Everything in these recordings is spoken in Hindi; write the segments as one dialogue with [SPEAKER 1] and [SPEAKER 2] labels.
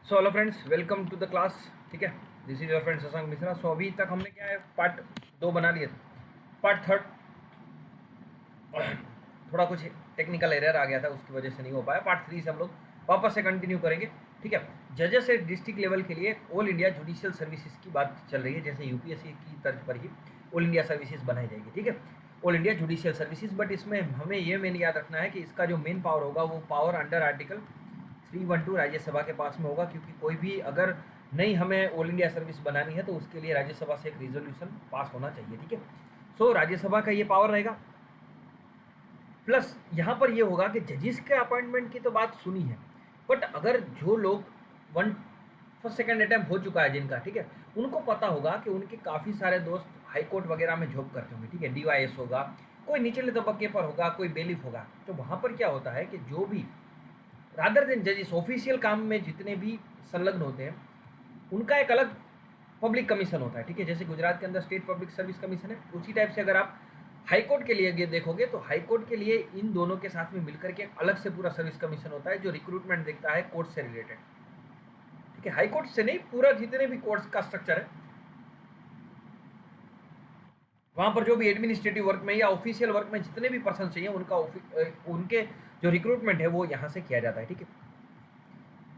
[SPEAKER 1] So hello friends, welcome to the class. ठीक है, this is your friend Shashank Mishra. So अभी तक हमने क्या है, पार्ट 2 बना लिए। पार्ट थर्ड थोड़ा कुछ टेक्निकल एरर आ गया था, उसकी वजह से नहीं हो पाया। पार्ट 3 से हम लोग वापस से कंटिन्यू करेंगे। ठीक है, जजेस से डिस्ट्रिक्ट लेवल के लिए ऑल इंडिया जुडिशियल सर्विसेज की बात चल रही है, जैसे यूपीएससी की तर्ज पर ही ऑल इंडिया सर्विसेज बनाई जाएगी। ठीक है, all India judicial services. But इसमें हमें ये मेन याद रखना है कि इसका जो मेन पावर होगा वो पावर अंडर आर्टिकल 312 राज्यसभा के पास में होगा, क्योंकि कोई भी अगर नहीं हमें ऑल इंडिया सर्विस बनानी है तो उसके लिए राज्यसभा से एक रिजोल्यूशन पास होना चाहिए। ठीक है, सो राज्यसभा का ये पावर रहेगा। प्लस यहाँ पर ये होगा कि जजेस के अपॉइंटमेंट की तो बात सुनी है, बट अगर जो लोग वन फर्स्ट सेकेंड अटैम्प्ट हो चुका है जिनका, ठीक है, उनको पता होगा कि उनके काफ़ी सारे दोस्त हाई कोर्ट वगैरह में जॉब करते होंगे। ठीक है, डीवाईएस होगा, कोई निचले तबक्के पर होगा, कोई बेलिफ होगा। तो वहाँ पर क्या होता है कि जो भी रादर देन जजेस ऑफिशियल काम में जितने भी संलग्न होते हैं उनका एक अलग पब्लिक कमीशन होता है। ठीक है, जैसे गुजरात के अंदर स्टेट पब्लिक सर्विस कमीशन है, उसी टाइप से अगर आप हाई कोर्ट के लिए देखोगे तो हाई कोर्ट के लिए इन दोनों के साथ में मिलकर के एक अलग से पूरा सर्विस कमीशन होता है जो रिक्रूटमेंट देखता है कोर्ट से रिलेटेड। ठीक है, हाई कोर्ट से नहीं, पूरा जितने भी कोर्ट्स का स्ट्रक्चर है वहां पर जो भी एडमिनिस्ट्रेटिव वर्क में या ऑफिशियल वर्क में जितने भी पर्सन चाहिए उनके जो रिक्रूटमेंट है वो यहाँ से किया जाता है। ठीक है,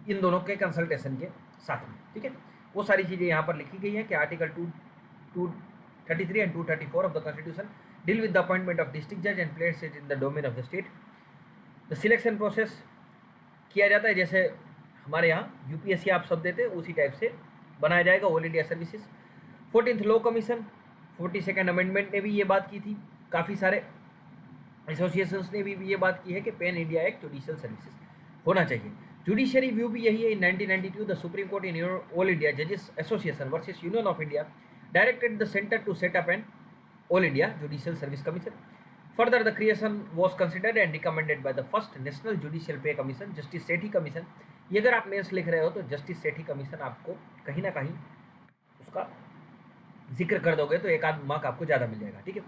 [SPEAKER 1] इन दोनों के कंसल्टेशन के साथ में। ठीक है, वो सारी चीज़ें यहाँ पर लिखी गई है कि article 233 and 234 of the constitution deal with the appointment of district जज and place it in the domain of the state. The selection process किया जाता है जैसे हमारे यहाँ यूपीएससी आप सब देते हैं उसी टाइप से बनाया जाएगा all India services. 14th law commission 42nd amendment ने भी ये बात की थी, काफ़ी सारे एसोसिएशंस ने भी ये बात की है कि pan India act judicial services होना चाहिए। जुडिशरी व्यू भी यही है। In 1992 the Supreme Court in All India जजेस Association versus Union of India directed the centre to set up an All India judicial service commission. Further the creation was considered and recommended by the first national judicial pay commission justice Sethi commission. ये अगर आप मेंस लिख रहे हो तो जस्टिस सेठी कमीशन आपको कहीं ना कहीं उसका जिक्र कर दोगे तो एक आध मार्क आपको ज़्यादा मिल जाएगा। ठीक है,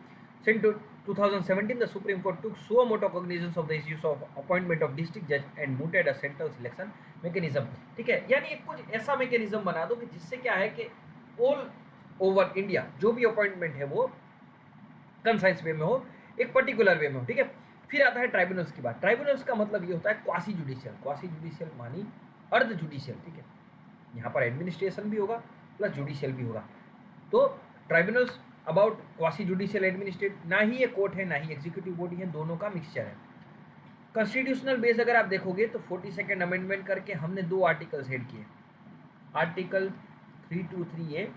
[SPEAKER 1] since 2017 the Supreme court took suo motu cognizance of the issues of appointment of district judge and mooted a central selection mechanism। ठीक है, यानी एक कुछ ऐसा मैकेनिज्म बना दो कि जिससे क्या है कि ऑल ओवर इंडिया जो भी अपॉइंटमेंट है वो कंसाइंस वे में हो, एक पर्टिकुलर वे में हो। ठीक है, फिर आता है ट्राइब्यूनल्स की बात। ट्राइब्यूनल्स का मतलब ये होता है क्वासी जुडिशियल। क्वासी जुडिशियल मानी अर्ध जुडिशियल। ठीक है, यहाँ पर एडमिनिस्ट्रेशन भी होगा प्लस जुडिशियल भी होगा। तो tribunals about quasi judicial administrate, ना ही ये कोर्ट है ना ही एग्जीक्यूटिव बॉडी है, दोनों का मिक्सचर है। कॉन्स्टिट्यूशनल बेस अगर आप देखोगे तो 42nd अमेंडमेंट करके हमने 2 आर्टिकल्स ऐड किए, article 323A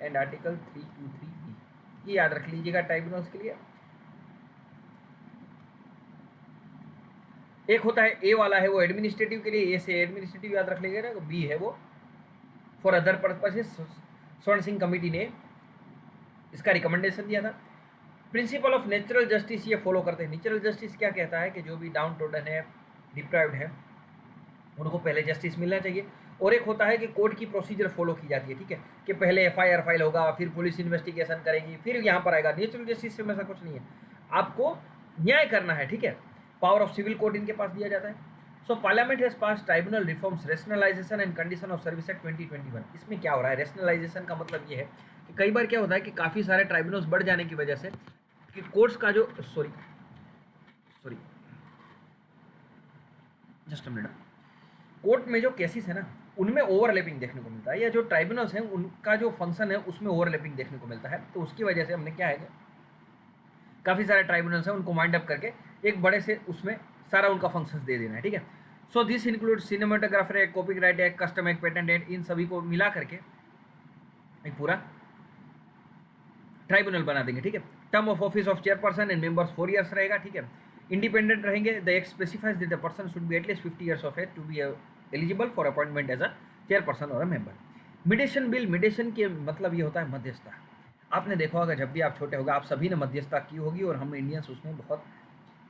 [SPEAKER 1] and article 323E। ये याद रख लीजिएगा ट्राइब्यूनल्स के लिए। एक होता है ए वाला है वो एडमिनिस्ट्रेटिव के लिए, ए से एडमिनिस्ट्रेटिव याद रख लीजिएगा, तो बी है वो फॉर अदर पर्पसेस। स्वर्ण सिंह कमेटी ने इसका रिकमेंडेशन दिया था। प्रिंसिपल ऑफ नेचुरल जस्टिस ये फॉलो करते हैं। नेचुरल जस्टिस क्या कहता है कि जो भी डाउन टोडन है, डिप्राइव्ड है, उनको पहले जस्टिस मिलना चाहिए। और एक होता है कि कोर्ट की प्रोसीजर फॉलो की जाती है। ठीक है, कि पहले एफआईआर फाइल होगा, फिर पुलिस इन्वेस्टिगेशन करेगी, फिर यहाँ पर आएगा। नेचुरल जस्टिस में ऐसा कुछ नहीं है, आपको न्याय करना है। ठीक है, पावर ऑफ सिविल कोर्ट इनके पास दिया जाता है। So Parliament has pass tribunal reforms rationalisation and condition of service act 2021। इसमें क्या हो रहा है, रेशनलाइजेशन का मतलब ये है कि कई बार क्या होता है कि काफ़ी सारे ट्राइब्यूनल्स बढ़ जाने की वजह से कि कोर्ट्स का जो sorry just a minute, court में जो केसेस है ना उनमें ओवरलैपिंग देखने को मिलता है, या जो ट्राइब्यूनल्स हैं उनका जो फंक्शन है उसमें ओवरलैपिंग देखने को मिलता है। तो उसकी वजह से हमने क्या है, काफ़ी सारे ट्राइब्यूनल्स हैं उनको माइंड अप करके एक बड़े से उसमें सारा उनका फंक्शंस दे देना है। ठीक है, so this include cinematographer act, copyright act, custom act, patent act, इन सभी को मिला करके एक पूरा ट्राइब्यूनल बना देंगे। ठीक है, term of office of chairperson and members 4 years रहेगा। ठीक है, इंडिपेंडेंट रहेंगे। The act specifies that the person should be at least 50 years of age to be eligible for appointment as a chairperson और a member. Mediation bill, mediation के मतलब ये होता है मध्यस्थता। आपने देखा होगा जब भी आप छोटे होगा आप सभी ने मध्यस्थता की होगी, और हम इंडियंस उसमें बहुत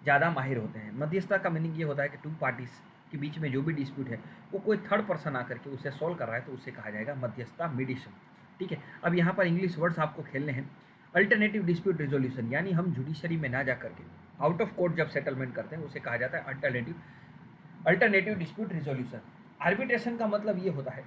[SPEAKER 1] ज़्यादा माहिर होते हैं। मध्यस्थता का मीनिंग ये होता है कि 2 पार्टीज के बीच में जो भी डिस्प्यूट है वो कोई थर्ड पर्सन आकर के उसे सॉल्व कर रहा है तो उसे कहा जाएगा मध्यस्थता, मीडिएशन। ठीक है, अब यहाँ पर इंग्लिश वर्ड्स आपको खेलने हैं। अल्टरनेटिव डिस्प्यूट रिजोल्यूशन, यानी हम जुडिशरी में ना जा करके आउट ऑफ कोर्ट जब सेटलमेंट करते हैं उसे कहा जाता है अल्टरनेटिव डिस्प्यूट रिजोल्यूशन। आर्बिट्रेशन का मतलब ये होता है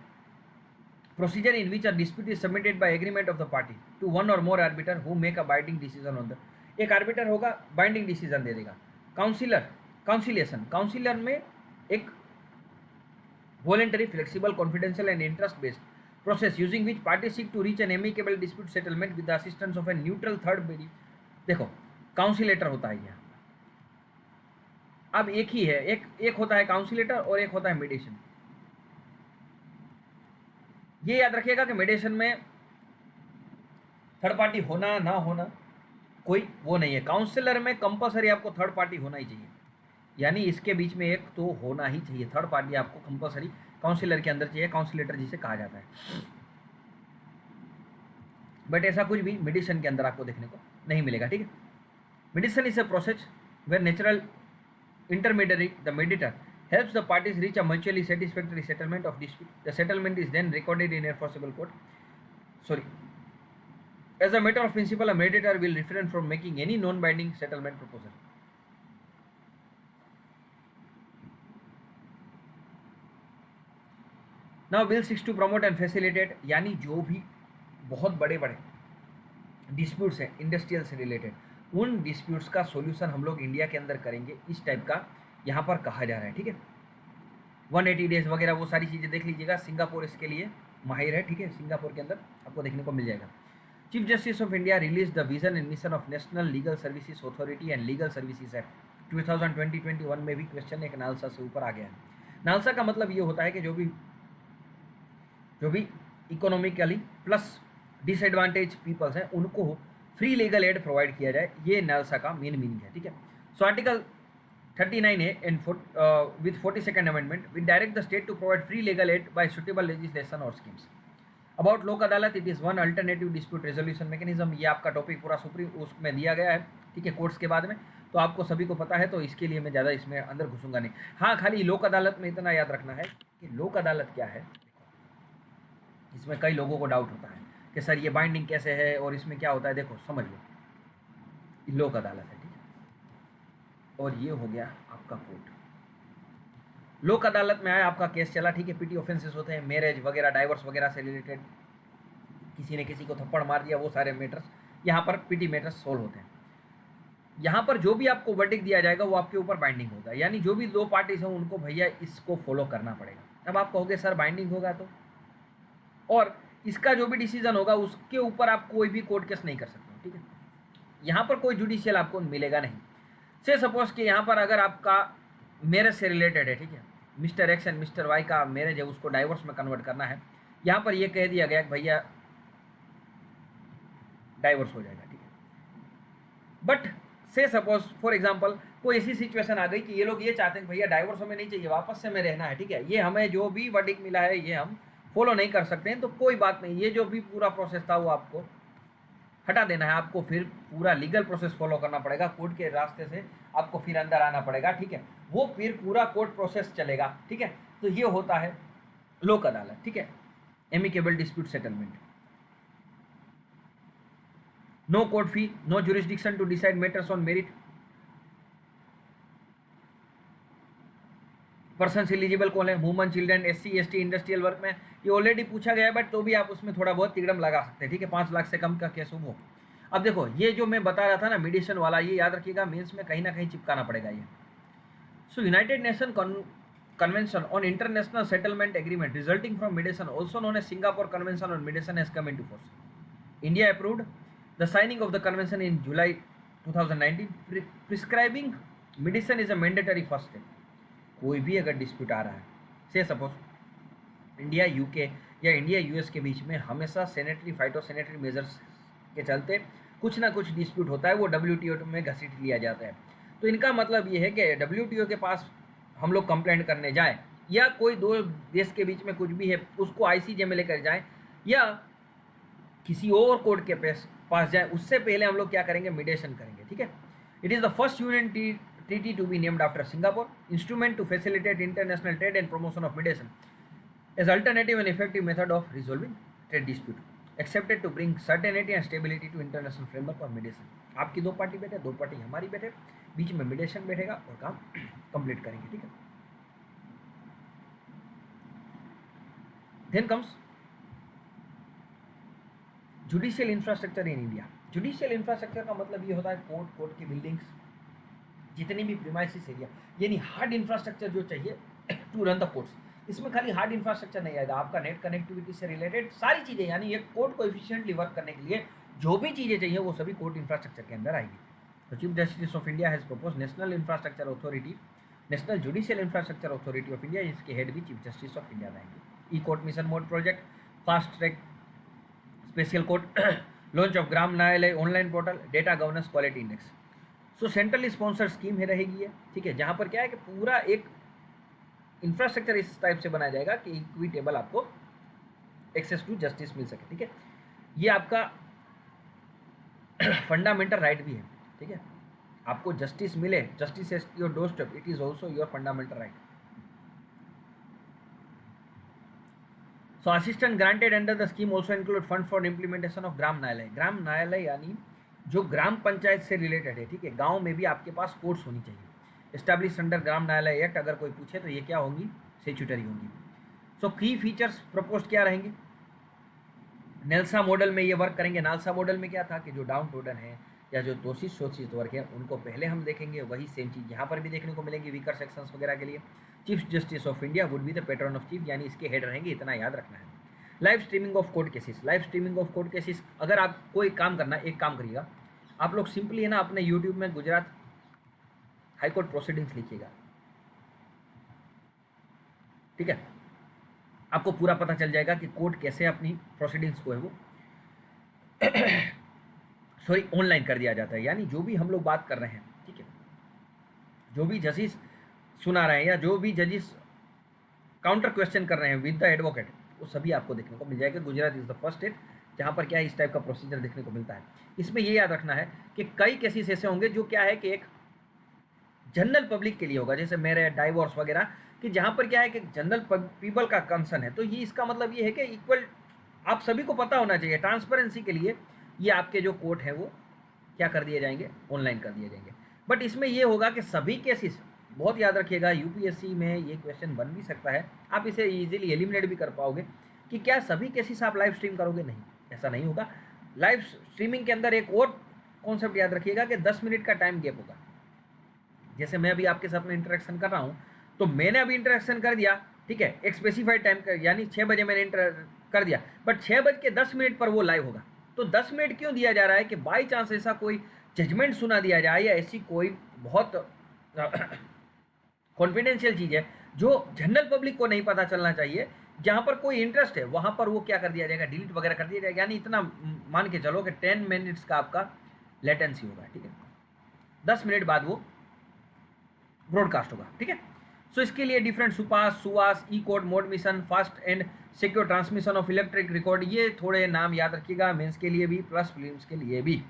[SPEAKER 1] procedure in which a dispute is submitted by agreement of the party to one और more arbiter who make a binding decision on the, एक आर्बिटर होगा बाइंडिंग डिसीजन दे देगा। काउंसिलेशन, काउंसिलर में एक voluntary, flexible, confidential and interest based process using which party seek to reach an amicable dispute settlement with the assistance of a neutral third body. देखो काउंसिलेटर होता है यहाँ, अब एक ही है, एक होता है काउंसिलेटर और एक होता है मीडिएशन। ये याद रखिएगा कि मीडिएशन में थर्ड पार्टी होना ना होना कोई वो नहीं है। काउंसिलर में कंपलसरी आपको थर्ड पार्टी होना ही चाहिए, यानी इसके बीच में एक तो होना ही चाहिए, थर्ड पार्टी आपको कंपलसरी काउंसिलर के अंदर चाहिए, काउंसिलेटर जिसे कहा जाता है। बट ऐसा कुछ भी मीडिएशन के अंदर आपको देखने को नहीं मिलेगा, ठीक है। Mediation is a process where natural intermediary, the mediator, helps the parties reach a mutually satisfactory settlement of dispute. The settlement is then recorded in enforceable court. Sorry. As a matter of principle, a mediator will refrain from making any non-binding settlement proposal. Now, bill seeks to promote and facilitate, यानी जो भी बहुत बड़े बड़े डिस्प्यूट्स हैं इंडस्ट्रियल से रिलेटेड, उन डिस्प्यूट्स का सॉल्यूशन हम लोग इंडिया के अंदर करेंगे, इस टाइप का यहाँ पर कहा जा रहा है, ठीक है। 180 डेज वगैरह वो सारी चीज़ें देख लीजिएगा, सिंगापुर इसके लिए माहिर है, ठीक है, सिंगापुर के अंदर आपको देखने को मिल जाएगा। Chief justice of India release the vision and mission of national legal services authority and legal services act 2020-21 में भी क्वेश्चन एक नालसा से ऊपर आ गया है। नालसा का मतलब ये होता है कि जो भी इकोनॉमिकली प्लस डिसएडवांटेज पीपल्स हैं उनको फ्री लीगल एड प्रोवाइड किया जाए, ये नालसा का मेन मीनिंग है, ठीक है। So article 39A and with 42nd amendment we direct the state to provide free legal aid by suitable legislation or schemes. About लोक अदालत, it is one alternative dispute resolution mechanism। ये आपका टॉपिक पूरा सुप्रीम उसमें दिया गया है, ठीक है, कोर्ट्स के बाद में, तो आपको सभी को पता है, तो इसके लिए मैं ज़्यादा इसमें अंदर घुसूंगा नहीं। हाँ, खाली लोक अदालत में इतना याद रखना है कि लोक अदालत क्या है, इसमें कई लोगों को डाउट होता है कि सर ये बाइंडिंग कैसे है और इसमें क्या होता है। देखो समझ लो, लोक अदालत है, ठीक है, और ये हो गया आपका कोर्ट। लोक अदालत में आया, आपका केस चला, ठीक है, पीटी ऑफेंसेस होते हैं, मैरिज वगैरह, डाइवोर्स वगैरह से रिलेटेड, किसी ने किसी को थप्पड़ मार दिया, वो सारे मैटर्स यहाँ पर पीटी मैटर्स सोल्व होते हैं। यहाँ पर जो भी आपको वर्डिक्ट दिया जाएगा वो आपके ऊपर बाइंडिंग होगा, यानी जो भी दो पार्टीज हैं उनको भैया इसको फॉलो करना पड़ेगा। अब आप कहोगे सर बाइंडिंग होगा तो, और इसका जो भी डिसीजन होगा उसके ऊपर आप कोई भी कोर्ट केस नहीं कर सकते, ठीक है। यहाँ पर कोई जुडिशियल आपको मिलेगा नहीं। से सपोज कि यहाँ पर अगर आपका मैरिज से रिलेटेड है, ठीक है, mister X and mister Y का मैरिज है, उसको डाइवोर्स में कन्वर्ट करना है, यहाँ पर ये कह दिया गया कि भैया डाइवोर्स हो जाएगा, ठीक है। बट से सपोज फॉर एग्जांपल कोई ऐसी सिचुएशन आ गई कि ये लोग ये चाहते हैं भैया डाइवोर्स हमें नहीं चाहिए, वापस से हमें रहना है, ठीक है, ये हमें जो भी वर्डिक्ट मिला है ये हम फॉलो नहीं कर सकते हैं, तो कोई बात नहीं, ये जो भी पूरा प्रोसेस था वो आपको हटा देना है, आपको फिर पूरा लीगल प्रोसेस फॉलो करना पड़ेगा, कोर्ट के रास्ते से आपको फिर अंदर आना पड़ेगा, ठीक है, वो फिर पूरा कोर्ट प्रोसेस चलेगा, ठीक है। तो ये होता है लोक अदालत, ठीक है, amicable dispute settlement. No court fee, no jurisdiction to decide matters on merit, person eligible कौन है, woman, children, SC ST, industrial work में, ये ऑलरेडी पूछा गया है, बट तो भी आप उसमें थोड़ा बहुत तिगड़म लगा सकते हैं, ठीक है, 5 लाख से कम का केस हो। अब देखो ये जो मैं बता रहा था ना मीडिएशन वाला, ये याद रखिएगा मेंस में कहीं ना कहीं चिपकाना पड़ेगा ये। So United Nation Convention on International Settlement Agreement resulting from mediation, also known as Singapore Convention on Mediation, has come into force. India approved the signing of the convention in July 2019, prescribing mediation is a mandatory first step. कोई भी अगर डिस्प्यूट आ रहा है, से सपोज इंडिया UK या इंडिया US के बीच में हमेशा सैनिटरी फाइटोसैनिटरी मेजर्स के चलते कुछ ना कुछ डिस्प्यूट होता है, वो WTO में घसीट लिया जाता है। तो इनका मतलब ये है कि WTO के पास हम लोग कंप्लेंट करने जाएं, या कोई दो देश के बीच में कुछ भी है उसको ICJ में लेकर जाएं, या किसी और कोर्ट के पास जाएं, उससे पहले हम लोग क्या करेंगे, मीडिएशन करेंगे, ठीक है। It is the first union treaty to be named after Singapore, instrument to facilitate international trade and promotion of mediation as alternative and effective method of resolving trade dispute, accepted to bring certainty and stability to international framework of mediation। आपकी दो पार्टी बैठे, दो पार्टी हमारी बैठे, बीच में मीडिएशन बैठेगा और काम कंप्लीट करेंगे, ठीक है। Then comes judicial infrastructure in India. Judicial infrastructure का मतलब ये होता है कोर्ट, कोर्ट की बिल्डिंग्स, जितनी भी प्रीमाइसिस एरिया, यानी हार्ड इंफ्रास्ट्रक्चर जो चाहिए टू रन द कोर्ट्स। इसमें खाली हार्ड इंफ्रास्ट्रक्चर नहीं आएगा, आपका नेट कनेक्टिविटी से रिलेटेड सारी चीज़ें, यानी एक कोर्ट को एफिशिएंटली वर्क करने के लिए जो भी चीज़ें चाहिए वो सभी कोर्ट इंफ्रास्ट्रक्चर के अंदर आएगी। तो chief justice of India has propose national infrastructure authority, national judicial infrastructure authority of India, इसके हेड भी चीफ जस्टिस ऑफ इंडिया रहेंगे। E court mission mode project, fast track special court, launch of Gram Nyayalaya online portal, data governance quality index. So centrally sponsored scheme है रहेगी ये, ठीक है, जहाँ पर क्या है कि पूरा एक इंफ्रास्ट्रक्चर इस टाइप से बनाया जाएगा कि इक्विटेबल आपको एक्सेस टू जस्टिस मिल सके, ठीक है। ये आपका फंडामेंटल राइट भी है, ठीक है, आपको जस्टिस मिले, justice at your doorstep, it is also your fundamental right. So assistant granted under the scheme also include fund for implementation of Gram Nyayalaya. Gram न्यायालय यानी जो ग्राम पंचायत से रिलेटेड है, ठीक है, गांव में भी आपके पास कोर्ट्स होनी चाहिए। एस्टैब्लिश अंडर ग्राम न्यायालय एक्ट, अगर कोई पूछे तो ये क्या होंगी, स्टैट्यूटरी होंगी। सो की फीचर्स प्रपोज्ड क्या रहेंगे, नेल्सा मॉडल में ये वर्क करेंगे। नालसा मॉडल में क्या था कि जो डाउन टोडन है या जो दोषित शोषित वर्ग है उनको पहले हम देखेंगे, वही सेम चीज़ यहाँ पर भी देखने को मिलेगी वीकर सेक्शंस वगैरह के लिए। Chief justice of India would be the pattern of chief, यानी इसके हेड रहेंगे, इतना याद रखना है। Live streaming of court cases, live streaming of court cases, अगर आप कोई काम करना, एक काम करिएगा आप लोग, सिंपली है ना अपने यूट्यूब में गुजरात हाईकोर्ट प्रोसीडिंग्स लिखिएगा, ठीक है, आपको पूरा पता चल जाएगा कि कोर्ट कैसे अपनी प्रोसीडिंग्स को है वो सॉरी ऑनलाइन कर दिया जाता है। यानी जो भी हम लोग बात कर रहे हैं, ठीक है, जो भी जजेस सुना रहे हैं या जो भी जजेस काउंटर क्वेश्चन कर रहे हैं विद द एडवोकेट, वो सभी आपको देखने को मिल जाएगा। Gujarat is the first state जहाँ पर क्या है इस टाइप का प्रोसीजर देखने को मिलता है। इसमें ये याद रखना है कि कई केसेस ऐसे होंगे जो क्या है कि एक जनरल पब्लिक के लिए होगा, जैसे मेरे डाइवोर्स वगैरह, कि जहाँ पर क्या है कि जनरल पीपल का कंसर्न है, तो ये इसका मतलब ये है कि इक्वल आप सभी को पता होना चाहिए। ट्रांसपेरेंसी के लिए ये आपके जो कोर्ट है वो क्या कर दिए जाएंगे, ऑनलाइन कर दिए जाएंगे। बट इसमें ये होगा कि सभी केसेस, बहुत याद रखिएगा, यूपीएससी में ये क्वेश्चन बन भी सकता है, आप इसे इजीली एलिमिनेट भी कर पाओगे कि क्या सभी केसेस आप लाइव स्ट्रीम करोगे, नहीं, ऐसा नहीं होगा। लाइव स्ट्रीमिंग के अंदर एक और कॉन्सेप्ट याद रखिएगा कि 10 मिनट का टाइम गैप होगा। जैसे मैं अभी आपके साथ में इंटरेक्शन कर रहा हूँ, तो मैंने अभी इंटरेक्शन कर दिया, ठीक है, एक स्पेसिफाइड टाइम का, यानी 6 बजे मैंने कर दिया, बट 6:10 पर वो लाइव होगा। तो 10 मिनट क्यों दिया जा रहा है कि बाई चांस ऐसा कोई जजमेंट सुना दिया जाए या ऐसी कोई बहुत कॉन्फिडेंशियल चीज़ है जो जनरल पब्लिक को नहीं पता चलना चाहिए, जहाँ पर कोई इंटरेस्ट है वहाँ पर वो क्या कर दिया जाएगा, डिलीट वगैरह कर दिया जाएगा। यानी इतना मान के चलो कि 10 मिनट्स का आपका लेटेंसी होगा, ठीक है, 10 मिनट बाद वो ब्रॉडकास्ट होगा, ठीक है। सो इसके लिए different SUVAS, e code, mode mission, fast and secure transmission of electric record, ये थोड़े नाम याद रखिएगा, मेंस के लिए भी प्लस फिल्म्स के लिए भी।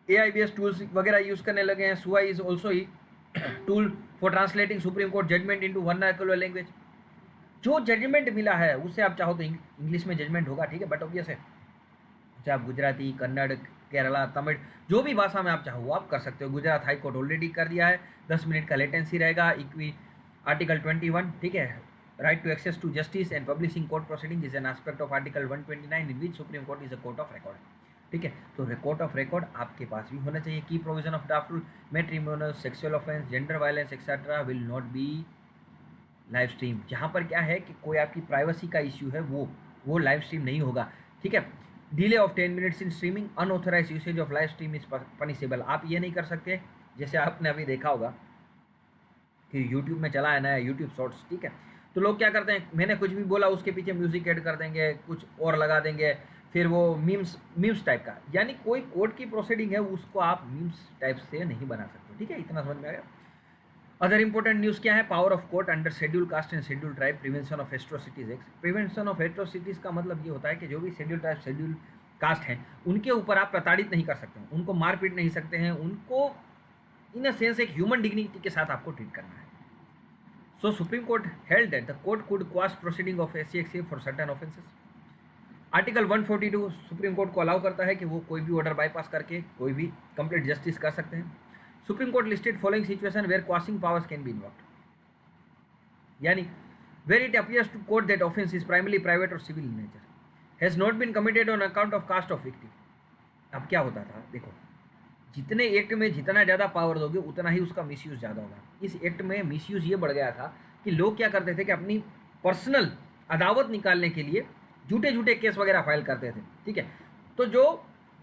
[SPEAKER 1] AIBS टूल्स वगैरह यूज करने लगे हैं। SUVAS is also tool for translating Supreme Court judgment into vernacular language. जो जजमेंट मिला है उससे आप चाहो तो इंग्लिश में जजमेंट होगा, ठीक है, बट ऑब्वियस है, चाहे आप गुजराती, कन्नड़, केरला, तमिल, जो भी भाषा में आप चाहो वो आप कर सकते हो। गुजरात हाई कोर्ट ऑलरेडी कर दिया है, 10 मिनट का लेटेंसी रहेगा। आर्टिकल 21, ठीक है, right to access to justice and publishing court proceeding is an aspect of article 129 in which supreme court is a court of record, ठीक है। तो रिकॉर्ड ऑफ रिकॉर्ड आपके पास भी होना चाहिए। की provision of draft rule, matrimonial, sexual offence, gender violence etcetera will not be live stream. जहाँ पर क्या है कि कोई आपकी प्राइवेसी का इश्यू है वो लाइव स्ट्रीम नहीं होगा, ठीक है। Delay of 10 minutes in streaming, unauthorise usage of live stream is punishable. आप ये नहीं कर सकते, जैसे आपने अभी देखा होगा कि यूट्यूब में चला है नया यूट्यूब शॉर्ट्स, ठीक है, तो लोग क्या करते हैं, मैंने कुछ भी बोला उसके पीछे म्यूजिक ऐड कर देंगे, कुछ और लगा देंगे, फिर वो मीम्स टाइप का, यानी कोई कोर्ट की प्रोसीडिंग है उसको आप मीम्स टाइप से नहीं बना सकते, ठीक है, इतना समझ में आ गया। अदर इंपॉर्टेंट न्यूज़ क्या है, power of court under schedule caste and schedule tribe, prevention of atrocities act. Prevention of atrocities का मतलब ये होता है कि जो भी शेड्यूल ट्राइब, शेड्यूल कास्ट हैं उनके ऊपर आप प्रताड़ित नहीं कर सकते हैं, उनको मार पीट नहीं सकते हैं, उनको इन अ सेंस एक ह्यूमन डिग्निटी के साथ आपको ट्रीट करना है। So Supreme Court held that the court could quash proceeding of SC for certain offences. Article 142 Supreme Court को अलाउ करता है कि वो कोई भी ऑर्डर बाईपास करके कोई भी कंप्लीट जस्टिस कर सकते हैं। Supreme court listed following situation where quashing powers can be involve, यानी where it appears to court that offence is primarily private or civil in nature, has not been committed on account of caste of victim. अब क्या होता था, देखो जितने एक्ट में जितना ज़्यादा पावर दोगे उतना ही उसका मिसयूज ज़्यादा होगा। इस एक्ट में मिसयूज ये बढ़ गया था कि लोग क्या करते थे कि अपनी पर्सनल अदावत निकालने के लिए झूठे झूठे केस वगैरह फाइल करते थे, ठीक है। तो जो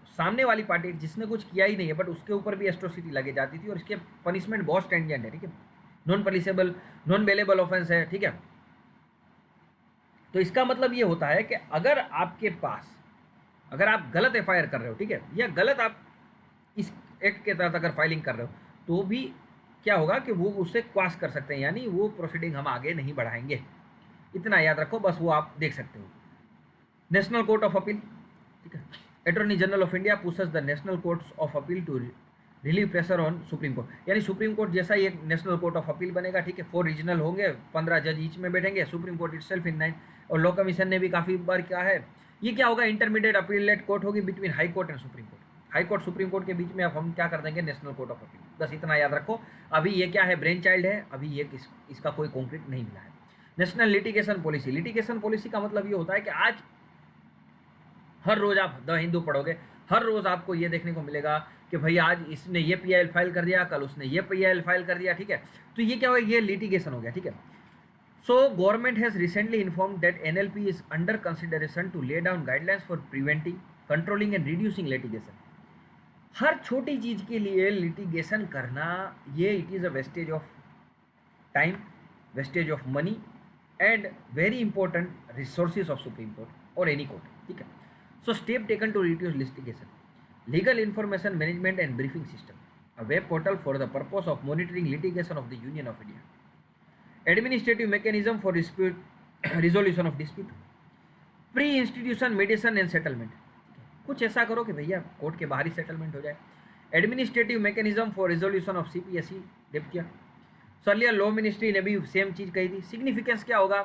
[SPEAKER 1] सामने वाली पार्टी जिसने कुछ किया ही नहीं है बट उसके ऊपर भी एट्रोसिटी लगी जाती थी और इसके पनिशमेंट बहुत स्ट्रेंजेंट है, ठीक है। Non punishable, non bailable offence है, ठीक है। तो इसका मतलब ये होता है कि अगर आपके पास, अगर आप गलत एफआईआर कर रहे हो, ठीक है, या गलत आप इस एक्ट के तहत अगर फाइलिंग कर रहे हो तो भी क्या होगा कि वो उससे क्वाश कर सकते हैं, यानी वो प्रोसीडिंग हम आगे नहीं बढ़ाएंगे। इतना याद रखो, बस वो आप देख सकते हो। नेशनल कोर्ट ऑफ अपील, ठीक है, attorney general of India pushes the national courts of appeal to relieve pressure on supreme court, यानी सुप्रीम कोर्ट जैसा ही एक नेशनल कोर्ट ऑफ अपील बनेगा, ठीक है। 4 रीजनल होंगे, 15 जज ईच में बैठेंगे, सुप्रीम कोर्ट इटसेल्फ इन 9, और लॉ कमीशन ने भी काफ़ी बार क्या है, ये क्या होगा, इंटरमीडिएट अपीलेट कोर्ट होगी between high court and supreme court. High court supreme court के बीच में अब हम क्या कर देंगे, नेशनल कोर्ट ऑफ अपील। बस इतना याद रखो। अभी ये क्या है, ब्रेन चाइल्ड है, अभी ये इसका कोई कॉन्क्रीट नहीं मिला है। National litigation policy, litigation policy का मतलब ये होता है कि आज हर रोज आप द हिंदू पढ़ोगे, हर रोज आपको ये देखने को मिलेगा कि भाई आज इसने ये पीआईएल फाइल कर दिया, कल उसने ये पीआईएल फाइल कर दिया, ठीक है। तो ये क्या हुआ, ये लिटिगेशन हो गया, ठीक है। So government has recently informed that NLP is under consideration to lay down guidelines for preventing, controlling and reducing litigation. हर छोटी चीज के लिए लिटिगेशन करना, ये it is a wastage of time, wastage of money and very important resources of Supreme court और एनी कोर्ट, ठीक है। So step taken to reduce litigation. Legal information management and briefing system, a web portal for the purpose of monitoring litigation of the Union of India. Administrative mechanism for dispute resolution of dispute. Pre-institution mediation and settlement. कुछ ऐसा करो कि भैया कोर्ट के बाहर ही सेटलमेंट हो जाए। Administrative mechanism for resolution of CPSE डेप्टिया। सलिया लॉ मिनिस्ट्री ने भी सेम चीज़ कही थी। सिग्निफिकेंस क्या होगा,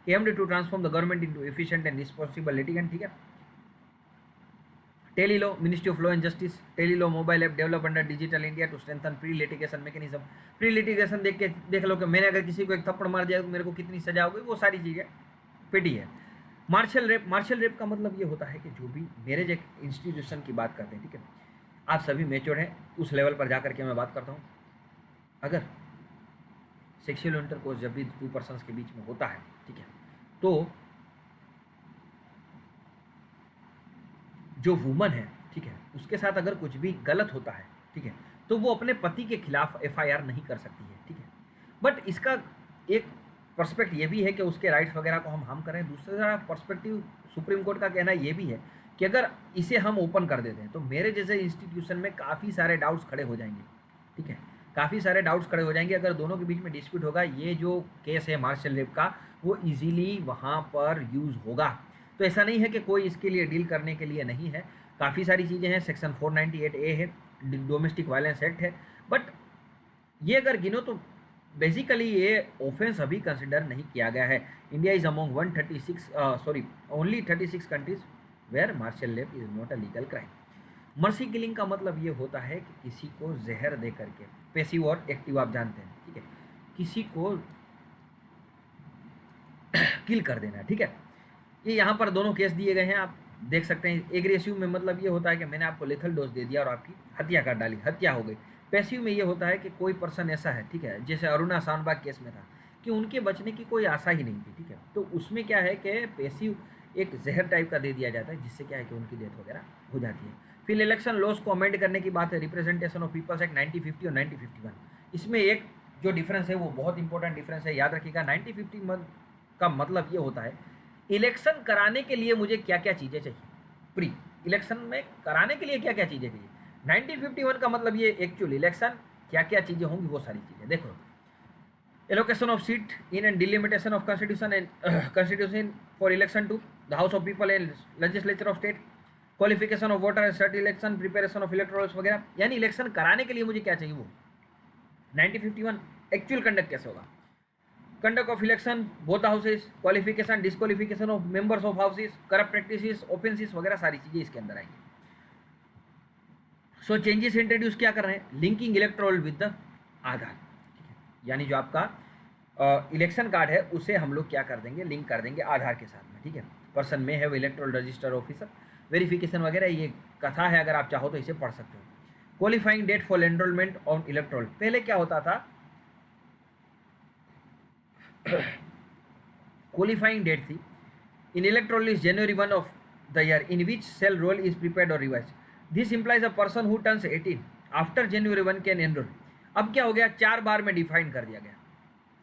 [SPEAKER 1] aimed to transform the government into efficient and responsible litigant, ठीक है। Tele law, ministry of law and justice, tele law mobile app develop under digital India to strengthen pre litigation mechanism. Pre litigation देख लो कि मैंने अगर किसी को एक थप्पड़ मार दिया तो मेरे को कितनी सजा होगी, वो सारी चीज़ें पेटी है। मार्शल रेप, मार्शल रेप का मतलब ये होता है कि जो भी मैरिज एक इंस्टीट्यूशन की बात करते हैं, ठीक है, आप सभी मैच्योर हैं, उस लेवल पर जा करके मैं बात करता हूँ। अगर सेक्सुअल इंटरकोर्स जब भी 2 पर्सन्स के बीच में होता है, ठीक है, तो जो वुमन है, ठीक है, उसके साथ अगर कुछ भी गलत होता है, ठीक है, तो वो अपने पति के खिलाफ एफआईआर नहीं कर सकती है, ठीक है। बट इसका एक पर्सपेक्ट ये भी है कि उसके राइट्स वगैरह को हम करें। दूसरा पर्सपेक्टिव सुप्रीम कोर्ट का कहना ये भी है कि अगर इसे हम ओपन कर देते हैं तो मेरे जैसे इंस्टीट्यूशन में काफ़ी सारे डाउट्स खड़े हो जाएंगे, ठीक है, काफ़ी सारे डाउट्स खड़े हो जाएंगे। अगर दोनों के बीच में डिस्प्यूट होगा, ये जो केस है मार्शल रेप का, वो ईजीली वहाँ पर यूज़ होगा। तो ऐसा नहीं है कि कोई इसके लिए डील करने के लिए नहीं है, काफ़ी सारी चीज़ें हैं। सेक्शन 498A है, डोमेस्टिक वायलेंस एक्ट है, बट ये अगर गिनो तो बेसिकली ये ऑफेंस अभी कंसिडर नहीं किया गया है। India is among only 36 countries where marital rape is not a legal crime. Mercy killing का मतलब ये होता है कि किसी को जहर दे करके, पैसिव और एक्टिव आप जानते हैं, ठीक है, किसी को किल कर देना, ठीक है। ये यहाँ पर दोनों केस दिए गए हैं, आप देख सकते हैं। एग्रेसिव में मतलब ये होता है कि मैंने आपको लेथल डोज दे दिया और आपकी हत्या कर डाली, हत्या हो गई। पैसिव में ये होता है कि कोई पर्सन ऐसा है, ठीक है, जैसे अरुणा शानबाग केस में था कि उनके बचने की कोई आशा ही नहीं थी, ठीक है, तो उसमें क्या है कि पैसिव एक जहर टाइप का दे दिया जाता है, जिससे क्या है कि उनकी डेथ वगैरह हो जाती है। फिर इलेक्शन लॉज को अमेंड करने की बात है, रिप्रेजेंटेशन ऑफ पीपल्स एक्ट 1950 और 1951। इसमें एक जो डिफरेंस है वो बहुत इंपॉर्टेंट डिफरेंस है, याद रखिएगा। 1950 का मतलब ये होता है इलेक्शन कराने के लिए मुझे क्या क्या चीज़ें चाहिए, प्री इलेक्शन में कराने के लिए क्या क्या चीज़ें चाहिए। 1951 का मतलब ये एक्चुअल इलेक्शन क्या क्या चीज़ें होंगी, वो सारी चीज़ें देखो। Allocation of seat in and delimitation of constitution for election to the house of people and legislature of state, qualification of voter state election, preparation of electorals वगैरह, यानी इलेक्शन कराने के लिए मुझे क्या चाहिए वो 1951। एक्चुअल कंडक्ट कैसे होगा, conduct of election both houses, qualification disqualification of members of houses, corrupt practices, offences वगैरह सारी चीज़ें इसके अंदर आएंगी। सो चेंजेस इंट्रोड्यूस क्या कर रहे हैं, लिंकिंग इलेक्टोरल विद द आधार, ठीक है, यानी जो आपका इलेक्शन कार्ड है उसे हम लोग क्या कर देंगे, लिंक कर देंगे आधार के साथ में, ठीक है। पर्सन में है वो इलेक्ट्रल रजिस्टर ऑफिसर, वेरिफिकेशन वगैरह ये कथा है, अगर आप चाहो तो इसे पढ़ सकते हो। Qualifying date for enrolment on electoral, पहले क्या होता था क्वालिफाइंग डेट थी in electoral is January 1 of the year in which cell roll is prepared और revise, this implies a person who turns 18 after January 1 can enrol. अब क्या हो गया, 4 बार में डिफाइन कर दिया गया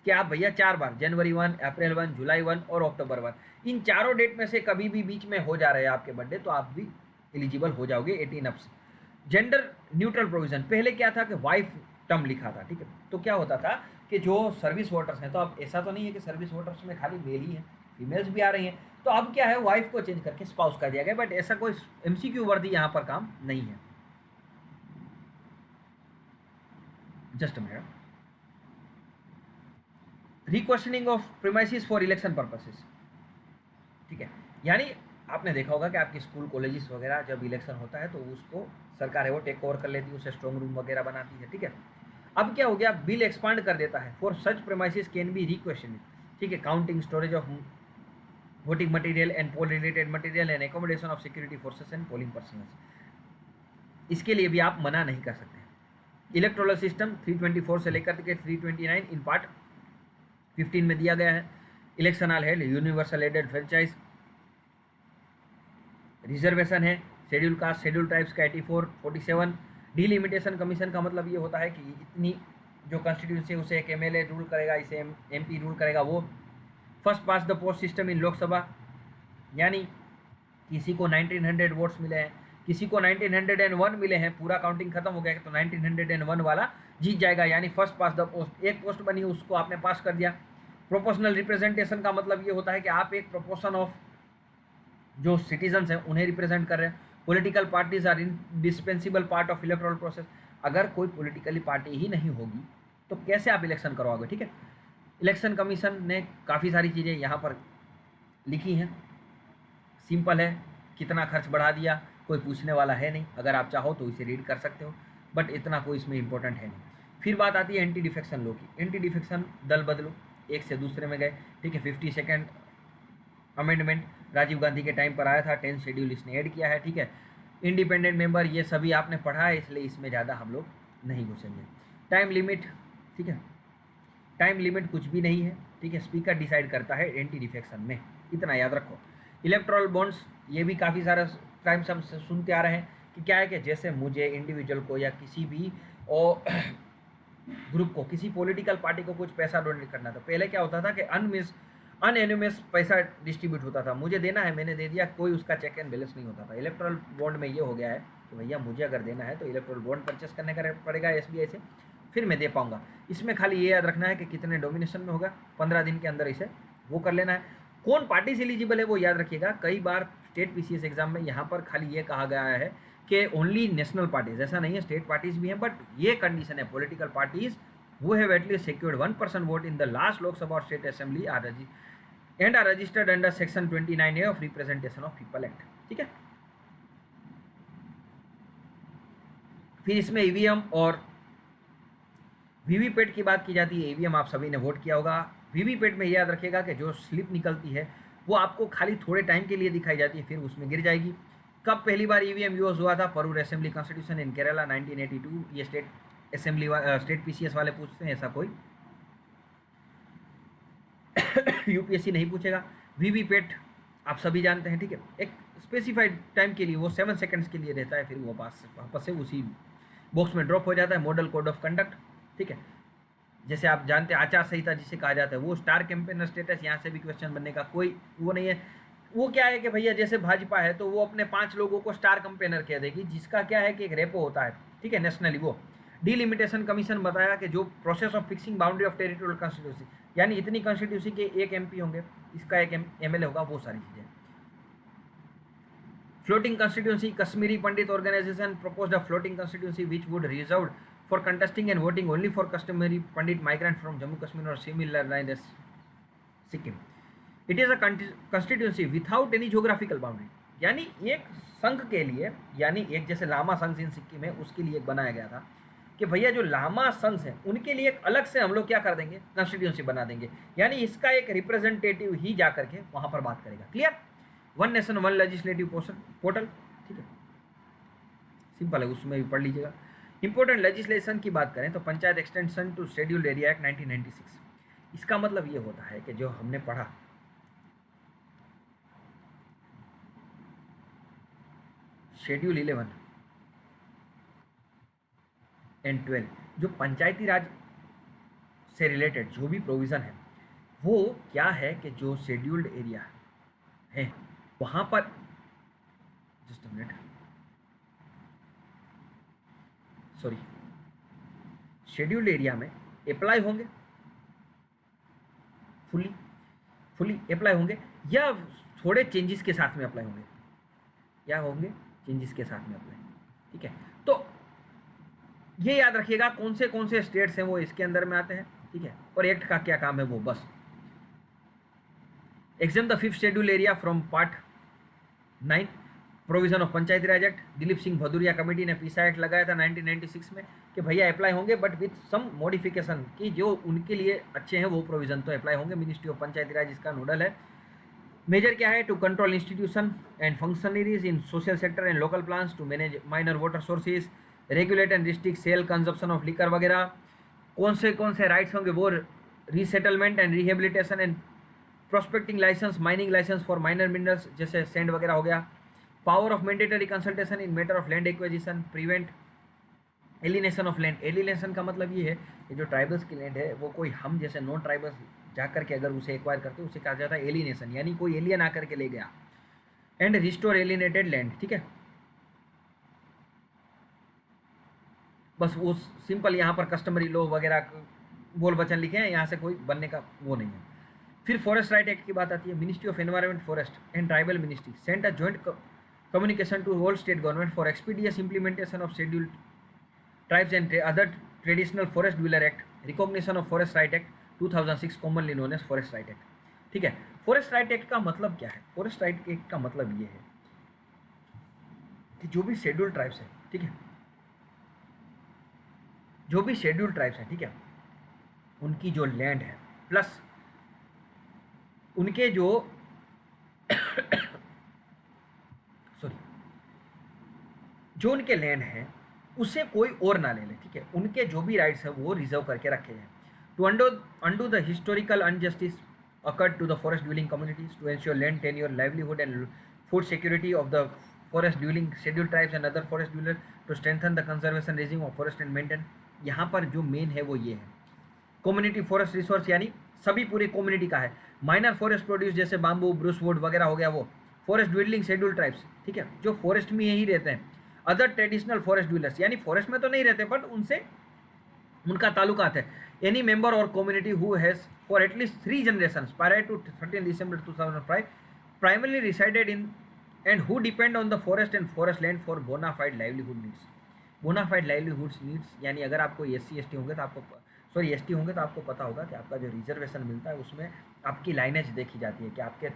[SPEAKER 1] कि आप भैया 4 बार, जनवरी 1, अप्रैल 1, जुलाई 1 और अक्टूबर 1, इन चारों डेट में से कभी भी बीच में हो जा रहे हैं आपके बर्थडे तो आप भी एलिजिबल हो जाओगे 18 अप से। जेंडर न्यूट्रल प्रोविजन, पहले क्या था कि वाइफ टर्म लिखा था, ठीक है। तो क्या होता था कि जो सर्विस वोटर्स हैं, तो अब ऐसा तो नहीं है कि सर्विस वोटर्स में खाली मेल ही है, फीमेल्स भी आ रही हैं, तो अब क्या है वाइफ को चेंज करके स्पाउस कर दिया गया, बट ऐसा कोई एमसीक्यू वर्दी यहाँ पर काम नहीं है। Just a minute, requisitioning of premises for election purposes, ठीक है। यानी आपने देखा होगा कि आपके स्कूल कॉलेजेस वगैरह जब इलेक्शन होता है तो उसको सरकार है वो टेक ओवर कर लेती है, उसे स्ट्रॉन्ग रूम वगैरह बनाती है, ठीक है। अब क्या हो गया, बिल एक्सपांड कर देता है, for such premises can be requested, ठीक है, counting storage of voting material and poll related material and accommodation of security forces and polling personnels, इसके लिए भी आप मना नहीं कर सकते। इलेक्ट्रोल सिस्टम 324 से लेकर के 329 इन पार्ट 15 में दिया गया है। इलेक्शन ऑल हेल्ड यूनिवर्सल एडेड फ्रेंचाइज, रिजर्वेशन है, शेड्यूल कास्ट शेड्यूल ट्राइब्स का 84 47। डिलिमिटेशन कमीशन का मतलब ये होता है कि इतनी जो कॉन्स्टिट्यूंसी उसे एक एमएलए रूल करेगा, इसे एमपी रूल करेगा वो। First pass the post system in Lok Sabha, यानी किसी को 1900 वोट्स मिले हैं, किसी को 1901 मिले हैं, पूरा काउंटिंग खत्म हो गया तो 1901 वाला जीत जाएगा, यानी फर्स्ट पास द पोस्ट, एक पोस्ट बनी उसको आपने पास कर दिया। प्रोपोर्शनल रिप्रेजेंटेशन का मतलब ये होता है कि आप एक प्रोपोर्शन ऑफ जो सिटीजन्स हैं उन्हें रिप्रेजेंट कर रहे हैं। Political parties are indispensable part of electoral process, अगर कोई पॉलिटिकली पार्टी ही नहीं होगी तो कैसे आप इलेक्शन करवाओगे, ठीक है। इलेक्शन कमीशन ने काफ़ी सारी चीज़ें यहाँ पर लिखी हैं, सिंपल है, कितना खर्च बढ़ा दिया कोई पूछने वाला है नहीं, अगर आप चाहो तो इसे रीड कर सकते हो, बट इतना कोई इसमें इंपॉर्टेंट है नहीं। फिर बात आती है एंटी डिफेक्शन लॉ की। एंटी डिफेक्शन दल बदलो, एक से दूसरे में गए, ठीक है। 52nd अमेंडमेंट राजीव गांधी के टाइम पर आया था, 10th शेड्यूल इसने ऐड किया है, ठीक है। इंडिपेंडेंट मेंबर ये सभी आपने पढ़ा है, इसलिए इसमें ज़्यादा हम लोग नहीं घुसेंगे। टाइम लिमिट, ठीक है, टाइम लिमिट कुछ भी नहीं है, ठीक है, स्पीकर डिसाइड करता है एंटी डिफेक्शन में, इतना याद रखो। इलेक्टोरल बॉन्ड्स, ये भी काफ़ी सारा टाइम से हम सुनते आ रहे हैं कि क्या है कि जैसे मुझे इंडिविजुअल को या किसी भी और ग्रुप को, किसी पॉलिटिकल पार्टी को कुछ पैसा डोनेट करना था, पहले क्या होता था कि अनएनुमस पैसा डिस्ट्रीब्यूट होता था, मुझे देना है मैंने दे दिया, कोई उसका चेक एंड बैलेंस नहीं होता था। इलेक्टोरल बॉन्ड में ये हो गया है कि भैया मुझे अगर देना है तो इलेक्टोरल बॉन्ड परचेस करने का पड़ेगा एसबीआई से, फिर मैं दे पाऊंगा। इसमें खाली ये याद रखना है कि कितने डोमिनेशन में होगा, 15 दिन के अंदर इसे वो कर लेना है। कौन पार्टी से एलिजिबल है वो याद रखिएगा, कई बार स्टेट पीसीएस एग्जाम में यहाँ पर खाली ये कहा गया है कि ओनली नेशनल पार्टीज, ऐसा नहीं है, स्टेट पार्टीज भी हैं, बट ये कंडीशन है political parties who have at least secured 1% vote in the last Lok Sabha or State Assembly are registered under Section 29A of Representation of People Act, ठीक है। फिर इसमें ईवीएम और वीवीपैट की बात की जाती है। ईवीएम आप सभी ने वोट किया होगा, वीवीपैट में याद रखिएगा कि जो स्लिप निकलती है वो आपको खाली थोड़े टाइम के लिए दिखाई जाती है, फिर उसमें गिर जाएगी। कब पहली बार ईवीएम यूज हुआ था, Parur assembly constitution in Kerala 1982, ये स्टेट असेंबली स्टेट पीसीएस वाले पूछते हैं, ऐसा कोई यूपीएससी नहीं पूछेगा। वीवीपैट आप सभी जानते हैं, ठीक है, एक स्पेसिफाइड टाइम के लिए वो 7 सेकंड्स के लिए रहता है, फिर वो वापस से उसी बॉक्स में ड्रॉप हो जाता है। मॉडल कोड ऑफ कंडक्ट, ठीक है, जैसे आप जानते हैं आचार संहिता जिसे कहा जाता है, वो स्टार कैंपेनर स्टेटस, यहाँ से भी क्वेश्चन बनने का कोई वो नहीं है। वो क्या है कि भैया जैसे भाजपा है तो वो अपने 5 लोगों को स्टार कैंपेनर कह देगी, जिसका क्या है कि एक रेपो होता है, ठीक है, नेशनली। वो डिलिमिटेशन कमीशन बताया कि जो process of fixing boundary of territorial constituency, यानी इतनी कॉन्स्टिट्यूंसी के एक एमपी होंगे, इसका एक एमएलए होगा, वो सारी चीज़ें। Floating constituency, Kashmiri Pandit organisation proposed a floating constituency which would reserved for contesting and voting only for customary Pandit migrant from Jammu Kashmir और similar line as Sikkim. It is a constituency without any geographical boundary, यानी एक संघ के लिए, यानी एक जैसे लामा संघ इन सिक्किम है उसके लिए एक बनाया गया था कि भैया जो लामा संघ हैं उनके लिए एक अलग से हम लोग क्या कर देंगे, कॉन्स्टिट्यूंसी बना देंगे, यानी इसका एक रिप्रेजेंटेटिव ही जा करके वहां पर बात करेगा। Clear? One nation one legislative portal, ठीक है, सिंपल है, उसमें भी पढ़ लीजिएगा। इंपॉर्टेंट लेजिस्लेशन की बात करें तो panchayat extension to scheduled area act 1996, इसका मतलब ये होता है कि जो हमने पढ़ा शेड्यूल 11 एंड 12, जो पंचायती राज से रिलेटेड जो भी प्रोविज़न है वो क्या है कि जो शेड्यूल्ड एरिया है वहाँ पर, just a minute, sorry, scheduled area में अप्लाई होंगे, फुली अप्लाई होंगे या थोड़े चेंजेस के साथ में अप्लाई होंगे, क्या होंगे, चेंजेस के साथ में अप्लाई, ठीक है। तो ये याद रखिएगा कौन से स्टेट्स हैं वो इसके अंदर में आते हैं, ठीक है, और एक्ट का क्या काम है वो बस। Exam the 5th schedule area from part 9 provision of panchayati Raj act. Dilip Singh Bhadauria committee ने पीसा एक्ट लगाया था 1996 में कि भैया अप्लाई होंगे बट विथ सम मॉडिफिकेशन, कि जो उनके लिए अच्छे हैं वो प्रोविजन तो अप्लाई होंगे। मिनिस्ट्री ऑफ पंचायती राज इसका नोडल है। मेजर क्या है, to control institution and functionaries in social sector and local plans, to manage minor water sources, regulate and restrict sale consumption of liquor वगैरह। कौन से राइट्स होंगे वो, resettlement and rehabilitation and prospecting licence, mining licence for minor minerals जैसे सैंड वगैरह हो गया। Power of mandatory consultation in matter of land acquisition, prevent alienation of land. Alienation का मतलब ये है कि जो ट्राइबल्स की लैंड है वो कोई हम जैसे नॉन ट्राइबल्स जा करके अगर उसे एक्वायर करते हैं उसे कहा जाता है एलिनेशन, यानी कोई एलियन आकर के ले गया। एंड रिस्टोर एलिनेटेड लैंड, ठीक है, बस वो सिंपल यहाँ पर कस्टमरी लॉ वगैरह बोल वचन लिखे हैं, यहाँ से कोई बनने का वो नहीं है। फिर फॉरेस्ट राइट एक्ट की बात आती है। Ministry of environment, forest and tribal ministry sent a joint communication to all state government for expeditious implementation of scheduled tribes and other traditional forest dweller act, recognition of forest right act 2006 commonly known as forest right act, ठीक है। फॉरेस्ट राइट एक्ट का मतलब क्या है? फॉरेस्ट राइट एक्ट का मतलब ये है कि जो भी शेड्यूल्ड ट्राइब्स है, ठीक है, जो भी शेड्यूल्ड ट्राइब्स हैं, ठीक है, उनकी जो लैंड है प्लस उनके जो सॉरी जो उनके लैंड है उसे कोई और ना ले ले, ठीक है, उनके जो भी राइट्स है वो रिजर्व करके रखे जाए। To undo the historical injustice occurred to the forest dwelling communities, to ensure land tenure, livelihood and food security of the forest dwelling scheduled tribes and other forest dwellers, to strengthen the conservation regime of forest and maintain। यहाँ पर जो मेन है वो ये है, कम्युनिटी फॉरेस्ट रिसोर्स यानी सभी पूरी कम्युनिटी का है। माइनर फॉरेस्ट प्रोड्यूस जैसे बाम्बू, ब्रूस वुड वगैरह हो गया वो फॉरेस्ट ड्वेलिंग शेड्यूल्ड ट्राइब्स, ठीक है, जो फॉरेस्ट में ही रहते हैं। अदर ट्रेडिशनल फॉरेस्ट ड्वेलर्स यानी फॉरेस्ट में तो नहीं रहते बट उनसे उनका ताल्लुकात है। एनी मेंबर और community who has for at least 3 generations prior to 13 December 2005 primarily resided in and who depend on the forest and forest land for bona fide livelihood needs। bona fide livelihoods needs यानी अगर आपको SC/ST होंगे तो आपको ST होंगे तो आपको पता होगा कि आपका जो रिजर्वेशन मिलता है उसमें आपकी लाइनेज देखी जाती है कि आपके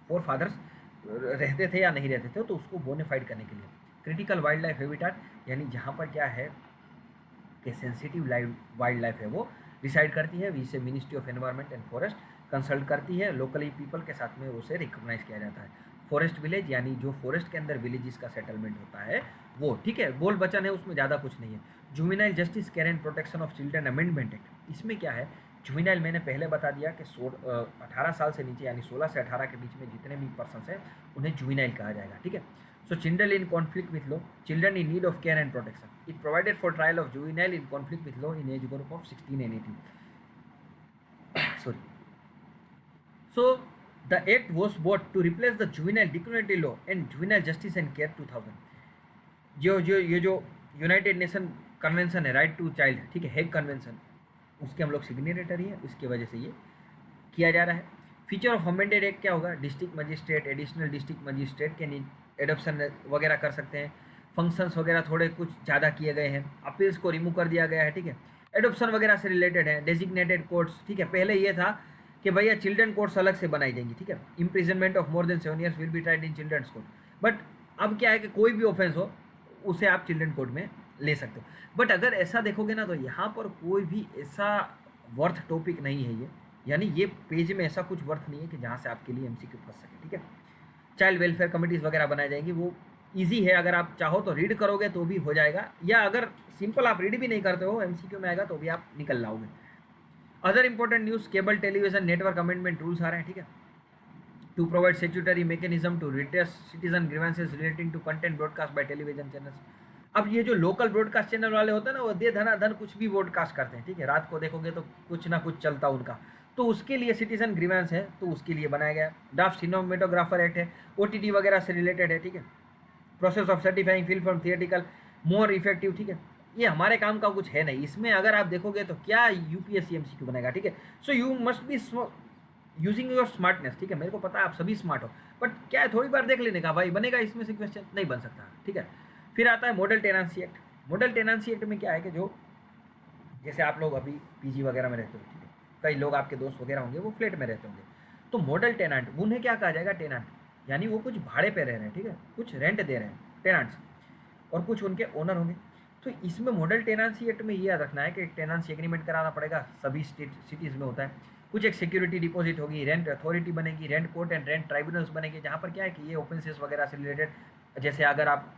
[SPEAKER 1] फोर फादर्स रहते थे या नहीं रहते थे, तो उसको बोनाफाइड करने के लिए। क्रिटिकल वाइल्ड लाइफ हैबिटेट यानी जहाँ पर क्या है कि सेंसिटिव वाइल्ड लाइफ है वो डिसाइड करती है, जिसे ministry of environment and forest consult करती है। लोकली पीपल के साथ में उसे रिकॉग्नाइज किया जाता है। फॉरेस्ट विलेज यानी जो फॉरेस्ट के अंदर विलेजेस का सेटलमेंट होता है वो, ठीक है, बोल बचन है उसमें ज़्यादा कुछ नहीं है। Juvenile justice care and protection of children amendment act, इसमें क्या है, जुवेनाइल मैंने पहले बता दिया कि 18 साल से नीचे यानी 16 से 18 के बीच में जितने भी पर्सन्स हैं उन्हें जुवेनाइल कहा जाएगा, ठीक है। So children in conflict with law, children in need of care and protection. It provided for trial of juvenile in conflict with law in age group of 16 and 18. Sorry. So the act was brought to replace the juvenile declaratory law and juvenile justice and care 2000. ये जो यूनाइटेड नेशन कन्वेंशन है राइट टू चाइल्ड, ठीक है, हेग कन्वेंशन, उसके हम लोग सिग्नेटरी है, उसकी वजह से ये किया जा रहा है। फीचर ऑफ अमेंडेड एक्ट क्या होगा, district magistrate, additional district magistrate के एडॉप्शन वगैरह कर सकते हैं। फंक्शंस वगैरह थोड़े कुछ ज़्यादा किए गए हैं। अपील्स को रिमूव कर दिया गया है, ठीक है। एडॉप्शन वगैरह से रिलेटेड है। डेजिग्नेटेड कोर्ट्स, ठीक है, पहले ये था कि भैया चिल्ड्रन कोर्ट्स अलग से बनाई जाएंगी, ठीक है। Imprisonment of more than 7 years will be tried in children's court, but अब क्या है कि कोई भी ऑफेंस हो उसे आप चिल्ड्रन कोर्ट में ले सकते हो। बट अगर ऐसा देखोगे ना तो यहाँ पर कोई भी ऐसा वर्थ टॉपिक नहीं है ये, यानी ये पेज में ऐसा कुछ वर्थ नहीं है कि जहाँ से आपके लिए एमसीक्यू फंस सके, ठीक है। चाइल्ड वेलफेयर कमिटीज़ वगैरह बनाई जाएंगी, वो ईजी है, अगर आप चाहो तो रीड करोगे तो भी हो जाएगा, या अगर सिंपल आप रीड भी नहीं करते हो एमसीक्यू में आएगा तो भी आप निकल लाओगे। Other important news, cable television network amendment rules आ रहे हैं, ठीक है। To provide statutory mechanism to redress citizen grievances relating to content broadcast by television channels. अब ये जो लोकल ब्रॉडकास्ट चैनल वाले होते हैं ना, वो दे धनाधन कुछ भी ब्रॉडकास्ट करते हैं, ठीक है। रात को देखोगे तो कुछ ना कुछ चलता उनका, तो उसके लिए सिटीजन ग्रीवेंस है, तो उसके लिए बनाया गया। ड्राफ्ट सिनेमेटोग्राफर एक्ट है, ओटीटी वगैरह से रिलेटेड है, ठीक है। Process of certifying film from theatrical more effective, ठीक है। ये हमारे काम का कुछ है नहीं इसमें, अगर आप देखोगे तो क्या यूपीएससी एमसीक्यू बनेगा, ठीक है। So you must be using your smartness, ठीक है। मेरे को पता है आप सभी स्मार्ट हो, बट क्या है थोड़ी बार देख लेने का, भाई बनेगा इसमें से क्वेश्चन, नहीं बन सकता, ठीक है। फिर आता है model tenancy act. Model tenancy act में क्या है कि जो जैसे आप लोग अभी पीजी वगैरह में रहते हो, ठीक है, कई लोग आपके दोस्त वगैरह होंगे वो फ्लैट में रहते होंगे, तो मॉडल टेनेंट उन्हें क्या कहा जाएगा, टेनेंट, यानी वो कुछ भाड़े पे रह रहे हैं, ठीक है, कुछ रेंट दे रहे हैं टेनेंट्स, और कुछ उनके ओनर होंगे। तो इसमें मॉडल टेनेंसी एक्ट में ये याद रखना है कि टेनेंसी एग्रीमेंट कराना पड़ेगा, सभी सिटीज़ में होता है। कुछ एक सिक्योरिटी डिपॉजिट होगी, रेंट अथॉरिटी बनेगी, rent court and rent tribunals बनेंगे, जहाँ पर क्या है कि ये ऑफेंसेस वगैरह से रिलेटेड, जैसे अगर आप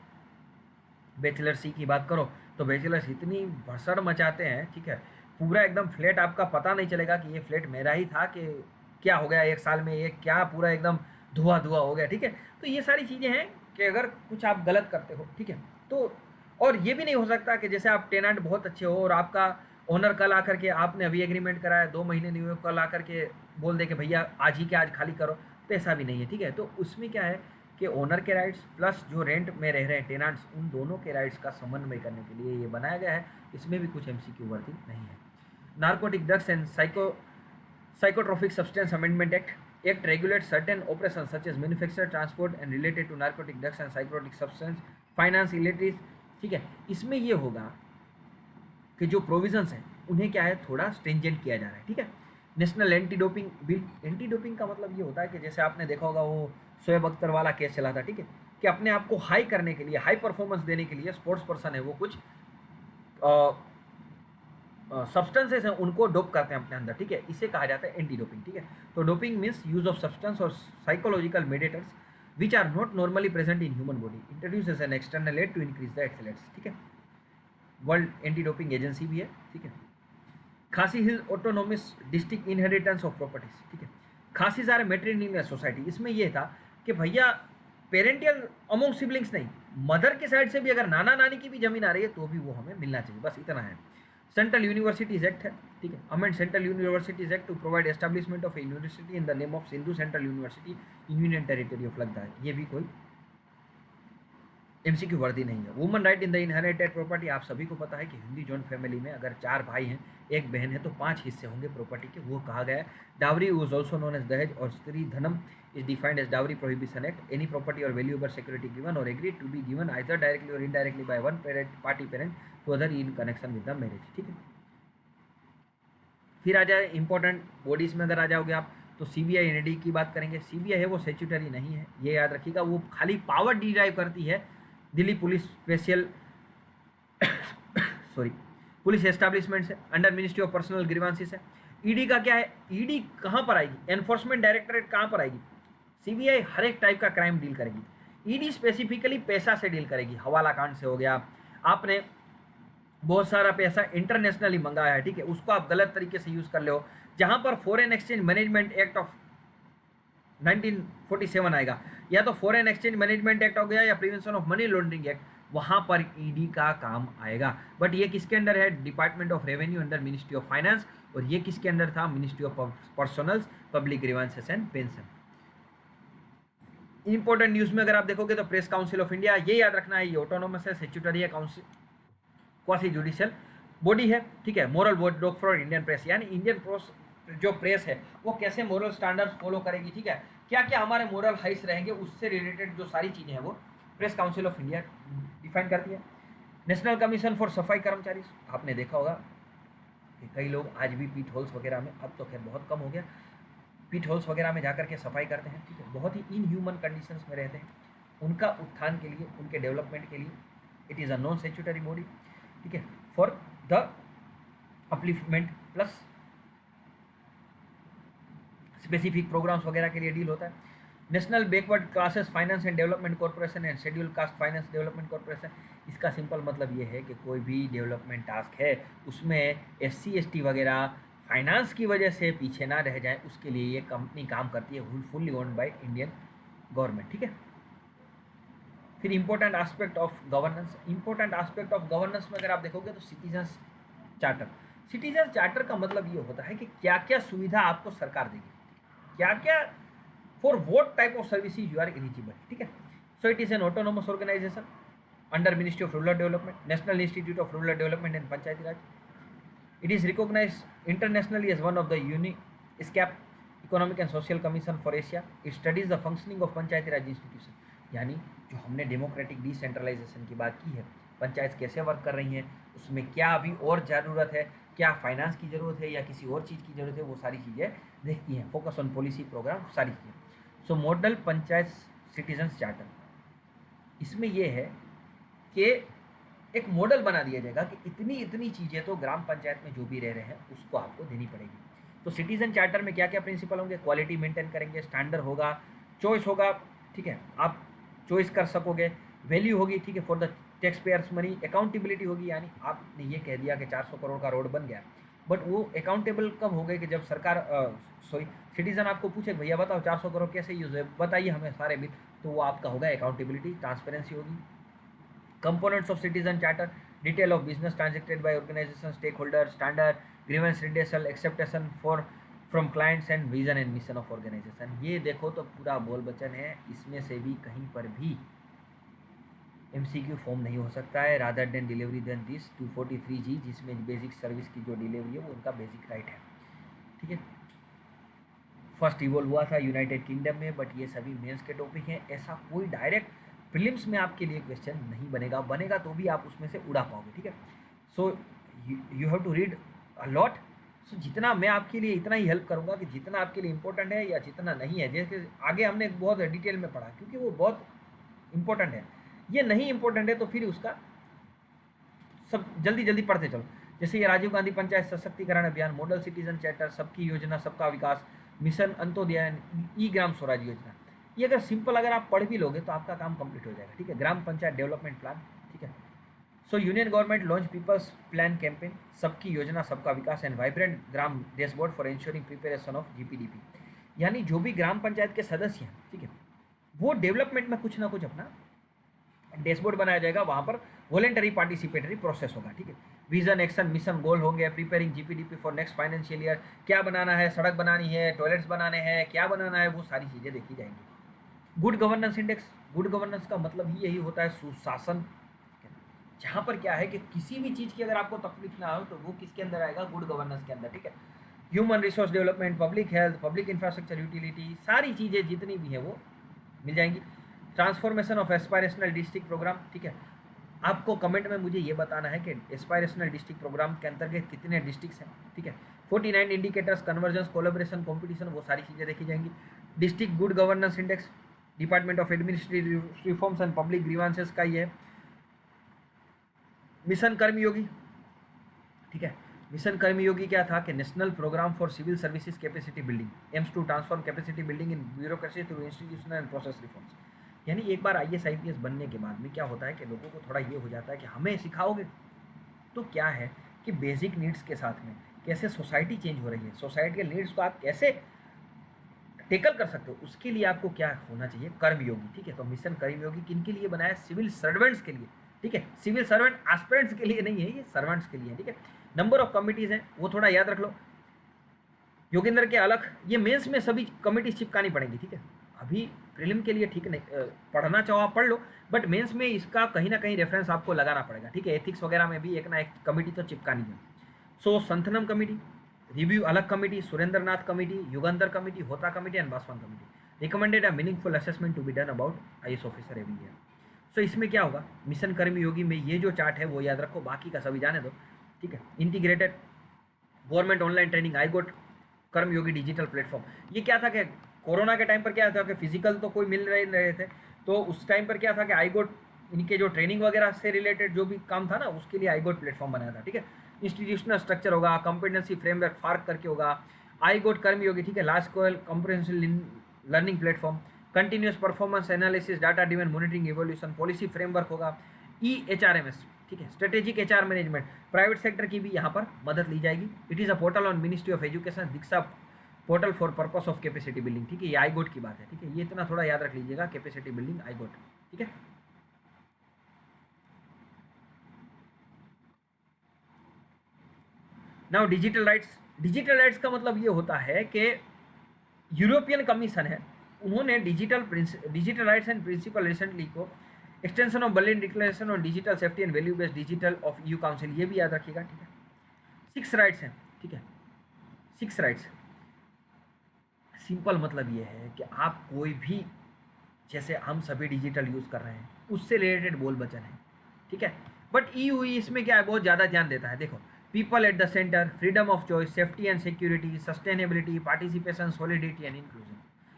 [SPEAKER 1] बैचलर सी की बात करो तो बैचलर्स इतनी भसड़ मचाते हैं, ठीक है, पूरा एकदम फ्लैट आपका पता नहीं चलेगा कि ये फ्लैट मेरा ही था कि क्या हो गया एक साल में, ये क्या पूरा एकदम धुआं धुआं हो गया, ठीक है। तो ये सारी चीज़ें हैं कि अगर कुछ आप गलत करते हो, ठीक है, तो और ये भी नहीं हो सकता कि जैसे आप टेनेंट बहुत अच्छे हो और आपका ओनर कल आकर के, आपने अभी एग्रीमेंट कराया 2 महीने नहीं हुए, कल आकर के बोल दे कि भैया आज ही के आज खाली करो, तो ऐसा भी नहीं है, ठीक है। तो उसमें क्या है कि ओनर के राइट्स प्लस जो रेंट में रह रहे हैं टेनेंट्स, उन दोनों के राइट्स का समन्वय करने के लिए ये बनाया गया है। इसमें भी कुछ एमसीक्यू वर्दी नहीं है। Narcotic drugs and psychotropic substance amendment act regulate certain operation such as manufacture, transport and related to narcotic drugs and psychotropic substance, finance, electric, ठीक है। इसमें ये होगा कि जो प्रोविजंस हैं उन्हें क्या है थोड़ा स्ट्रिंजेंट किया जा रहा है, ठीक है। National anti doping bill, anti doping का मतलब ये होता है कि जैसे आपने देखा होगा वो शोएब अख्तर वाला केस चला था, ठीक है, कि अपने आप को हाई करने के लिए, हाई परफॉर्मेंस देने के लिए स्पोर्ट्स पर्सन है वो कुछ सब्सटेंसेस हैं उनको डोप करते हैं अपने अंदर, ठीक है, इसे कहा जाता है एंटी डोपिंग, ठीक है। तो doping means use of substance or psychological mediators which are not normally present in human body, introduce as an external aid to increase the excellence, ठीक है। वर्ल्ड एंटी डोपिंग एजेंसी भी है, ठीक है। Khasi hill autonomous district inheritance of properties, ठीक है। खासीज आर मैट्रिलिनियल सोसाइटी, इसमें यह था कि भैया पेरेंटियल अमोंग सिबलिंग्स नहीं, मदर के साइड से भी अगर नाना नानी की भी जमीन आ रही है तो भी वो हमें मिलना चाहिए, बस इतना है। सेंट्रल यूनिवर्सिटीज एक्ट है, ठीक है, amend central universities act to provide establishment of a university in the name of Sindhu central university in union territory of Ladakh, ये भी कोई एमसीक्यू वर्दी नहीं है। Woman right in the inherited property, आप सभी को पता है कि हिंदी जॉइंट फैमिली में अगर 4 भाई हैं, एक बहन है, तो 5 हिस्से होंगे प्रॉपर्टी के, वो कहा गया है। Dowry was also known as dahej or stri dhanam is defined as dowry prohibition act, any property or valuable security given or agreed to be given either directly or indirectly by one party parent to other in connection with the marriage, ठीक है। फिर आ जाए इंपॉर्टेंट बॉडीज में, अगर आ जाओगे आप तो सीबीआई एनडी की बात करेंगे। सीबीआई है वो स्टैट्यूटरी नहीं है, ये याद रखिएगा, वो खाली पावर डिराइव करती है Delhi police special sorry police establishment से, under ministry of personnel grievances है। ईडी का क्या है, ईडी कहाँ पर आएगी, एनफोर्समेंट डायरेक्टरेट कहाँ पर आएगी। सीबीआई हर एक टाइप का क्राइम डील करेगी, ईडी स्पेसिफिकली पैसा से डील करेगी, हवाला कांड से हो गया, आपने बहुत सारा पैसा इंटरनेशनली मंगाया है, ठीक है, उसको आप गलत तरीके से यूज़ कर लो, जहाँ पर foreign exchange management act of 1947 आएगा, या तो फॉरेन एक्सचेंज मैनेजमेंट एक्ट हो गया या prevention of money laundering act, वहाँ पर ईडी का काम आएगा। बट ये किसके अंडर है, department of revenue under ministry of finance, और ये किसके अंडर था, ministry of personnels public grievances and pension. Important news में अगर आप देखोगे तो प्रेस काउंसिल ऑफ इंडिया, ये याद रखना है, ये ऑटोनोमस है, स्टैट्यूटरी है, काउंसिल क्वासी जुडिशियल बॉडी है, ठीक है। Moral watchdog for Indian press, यानी इंडियन जो प्रेस है वो कैसे मोरल स्टैंडर्ड्स फॉलो करेगी, ठीक है, क्या क्या हमारे मोरल हाइट्स रहेंगे, उससे रिलेटेड जो सारी चीज़ें हैं वो press council of India define करती है। नेशनल कमीशन फॉर सफाई कर्मचारी, आपने देखा होगा कि कई लोग आज भी पीट होल्स वगैरह में, अब तो खैर बहुत कम हो गया, पीट होल्स वगैरह में जाकर के सफाई करते हैं, ठीक है, बहुत ही इनह्यूमन कंडीशंस में रहते हैं। उनका उत्थान के लिए, उनके डेवलपमेंट के लिए it is a non statutory body. ठीक है, for the upliftment plus specific programmes वगैरह के लिए डील होता है। National backward classes finance and development corporation and schedule caste finance development corporation, इसका सिंपल मतलब ये है कि कोई भी डेवलपमेंट टास्क है उसमें SC ST वगैरह फाइनेंस की वजह से पीछे ना रह जाए, उसके लिए ये कंपनी काम करती है, fully owned by Indian government. ठीक है, फिर important aspect of governance, important aspect of governance में अगर आप देखोगे तो सिटीजन्स चार्टर, सिटीजन चार्टर का मतलब ये होता है कि क्या क्या सुविधा आपको सरकार देगी, क्या क्या for what type of services you are eligible. ठीक है, so it is an autonomous organisation under ministry of rural development, national institute of rural development and panchayati raj. It is recognised internationally as one of the UNESCAP economic and social commission for Asia. It studies the functioning of panchayati raj institution, यानी जो हमने डेमोक्रेटिक डिसेंट्रलाइजेशन की बात की है, पंचायत कैसे वर्क कर रही हैं, उसमें क्या अभी और ज़रूरत है, क्या फाइनेंस की ज़रूरत है या किसी और चीज़ की ज़रूरत है, वो सारी चीज़ें देखती हैं, फोकस ऑन पॉलिसी प्रोग्राम सारी चीज़ें। सो मॉडल पंचायत सिटीजन्स चार्टर, इसमें यह है कि एक मॉडल बना दिया जाएगा कि इतनी इतनी चीज़ें तो ग्राम पंचायत में जो भी रह रहे हैं उसको आपको देनी पड़ेगी। तो सिटीजन चार्टर में क्या क्या प्रिंसिपल होंगे, क्वालिटी मेंटेन करेंगे, स्टैंडर्ड होगा, चॉइस होगा, ठीक है, आप चॉइस कर सकोगे, वैल्यू होगी, ठीक है, for the tax payers money, accountability होगी, यानी आपने ये कह दिया कि 400 करोड़ का रोड बन गया, बट वो अकाउंटेबल कब हो गए कि जब सरकार सिटीजन आपको पूछे भैया बताओ 400 करोड़ कैसे यूज है, बताइए हमें सारे बिल, तो वो आपका होगा अकाउंटेबिलिटी, ट्रांसपेरेंसी होगी। Components of citizen charter, detail of business transacted by organisation, stake holder, standard, grievance redressal, expectation for from clients and vision and mission of organisation. ये देखो तो पूरा बोल बचन है, इसमें से भी कहीं पर भी MCQ फॉर्म नहीं हो सकता है, rather than delivery then this 243G, जिसमें बेसिक सर्विस की जो डिलीवरी है वो उनका बेसिक राइट है। ठीक है, फर्स्ट इवॉल्व हुआ था यूनाइटेड किंगडम में, बट ये सभी मेंस के टॉपिक हैं, ऐसा कोई डायरेक्ट प्रीलिम्स में आपके लिए क्वेश्चन नहीं बनेगा, बनेगा तो भी आप उसमें से उड़ा पाओगे। ठीक है, so you have to read a lot. So जितना मैं आपके लिए इतना ही हेल्प करूंगा कि जितना आपके लिए इंपॉर्टेंट है या जितना नहीं है, जैसे आगे हमने बहुत डिटेल में पढ़ा क्योंकि वो बहुत इंपॉर्टेंट है, ये नहीं इंपॉर्टेंट है तो फिर उसका सब जल्दी जल्दी पढ़ते चलो। जैसे ये राजीव गांधी पंचायत सशक्तिकरण अभियान, मॉडल सिटीजन चार्टर, सबकी योजना सबका विकास, मिशन अंत्योदय, ई ग्राम स्वराज योजना, ये अगर सिंपल अगर आप पढ़ भी लोगे तो आपका काम कंप्लीट हो जाएगा। ठीक है, ग्राम पंचायत डेवलपमेंट प्लान। ठीक है, so union government launch people's plan campaign, सबकी योजना सबका विकास and vibrant gram dashboard for ensuring preparation of GPDP, यानी जो भी ग्राम पंचायत के सदस्य हैं, ठीक है, वो डेवलपमेंट में कुछ ना कुछ अपना डैशबोर्ड बनाया जाएगा, वहां पर वॉलेंटरी पार्टिसिपेटरी प्रोसेस होगा। ठीक है, विजन एक्शन मिशन गोल होंगे, preparing GPDP for next financial year, क्या बनाना है, सड़क बनानी है, टॉयलेट्स बनाने हैं, क्या बनाना है, वो सारी चीज़ें देखी जाएंगी। Good governance index, good governance का मतलब ही यही होता है सुशासन, जहाँ पर क्या है कि किसी भी चीज़ की अगर आपको तकलीफ ना हो तो वो किसके अंदर आएगा, गुड गवर्नेंस के अंदर। ठीक है, human resource development, public health, public infrastructure utility, सारी चीज़ें जितनी भी हैं वो मिल जाएंगी। Transformation of aspirational district programme, ठीक है, आपको कमेंट में मुझे ये बताना है कि एस्पायरेशनल डिस्ट्रिक्ट प्रोग्राम के अंतर्गत कितने डिस्ट्रिक्ट्स हैं। ठीक है, 49 इंडिकेटर्स, कन्वर्जेंस, कोलैबोरेशन, कंपटीशन, वो सारी चीज़ें देखी जाएंगी। District good governance index, department of administrative reforms and public grievances का ये है। मिशन कर्मयोगी, ठीक है, मिशन कर्मयोगी क्या था कि national programme for civil services capacity building, aims to transform capacity building in bureaucracy through institutional and process reforms, यानी एक बार IAS IPS बनने के बाद में क्या होता है कि लोगों को थोड़ा ये हो जाता है कि हमें सिखाओगे, तो क्या है कि बेसिक नीड्स के साथ में कैसे सोसाइटी चेंज हो रही है, सोसाइटी के नीड्स को आप कैसे टेकल कर सकते हो, उसके लिए आपको क्या होना चाहिए, कर्मयोगी। ठीक है, तो मिशन कर्मयोगी किन के लिए बनाया, सिविल सर्वेंट्स के लिए। ठीक है, सिविल सर्वेंट एस्पिरेंट्स के लिए नहीं है, ये सर्वेंट्स के लिए। ठीक है, नंबर ऑफ कमिटीज हैं वो थोड़ा याद रख लो, योगेंद्र के अलग, ये मेंस में सभी कमिटीज चिपकानी पड़ेंगी। ठीक है, अभी प्रीलिम के लिए ठीक नहीं, पढ़ना चाहो आप पढ़ लो, बट मेंस में इसका कहीं ना कहीं रेफरेंस आपको लगाना पड़ेगा। ठीक है, एथिक्स वगैरह में भी एक ना एक कमेटी तो चिपकानी है। सो संथनम कमेटी, रिव्यू अलग committee, Surendra Nath committee, Yugandhar committee, Hota committee and Baswan committee recommended a meaningful assessment to be done about IAS officer every year. So इसमें क्या होगा, मिशन कर्मयोगी में ये जो चार्ट है वो याद रखो, बाकी का सभी जाने दो। ठीक है, इंटीग्रेटेड गवर्नमेंट ऑनलाइन ट्रेनिंग, आई गोट कर्मयोगी डिजिटल प्लेटफॉर्म, ये क्या था कि कोरोना के टाइम पर क्या था कि फिजिकल तो कोई मिल रहे थे, तो उस टाइम पर क्या था कि आई गोट इनके जो ट्रेनिंग वगैरह से रिलेटेड जो भी काम था ना, उसके लिए आईगोट प्लेटफॉर्म बनाया था, ठीक है। इंस्टीट्यूशनल स्ट्रक्चर होगा, कॉम्पिटेंसी फ्रेमवर्क फार्क करके होगा, आईगोट कर्मी होगी, ठीक है, large scale comprehensive learning platform, continuous performance analysis, data driven monitoring evolution, policy framework होगा, EHRMS, ठीक है, strategic HR management, private sector की भी यहाँ पर मदद ली जाएगी। It is a portal on ministry of education, Diksha portal for purpose of capacity building, ठीक है, ये आईगोट की बात है, ठीक है, ये इतना थोड़ा याद रख लीजिएगा, कैपेसिटी बिल्डिंग आईगोट, ठीक है। नाउ डिजिटल राइट्स का मतलब ये होता है कि यूरोपियन कमीशन है, उन्होंने digital rights and principle recently को extension of Berlin declaration on digital safety and value based digital of EU council, ये भी याद रखिएगा, ठीक है। 6 राइट्स हैं, ठीक है, 6 राइट्स। सिंपल मतलब ये है कि आप कोई भी, जैसे हम सभी डिजिटल यूज़ कर रहे हैं, उससे रिलेटेड बोल वचन है, ठीक है। बट EU इसमें क्या है, बहुत ज़्यादा ध्यान देता है। देखो, people at the centre, freedom of choice, safety and security, sustainability, participation, solidity and inclusion.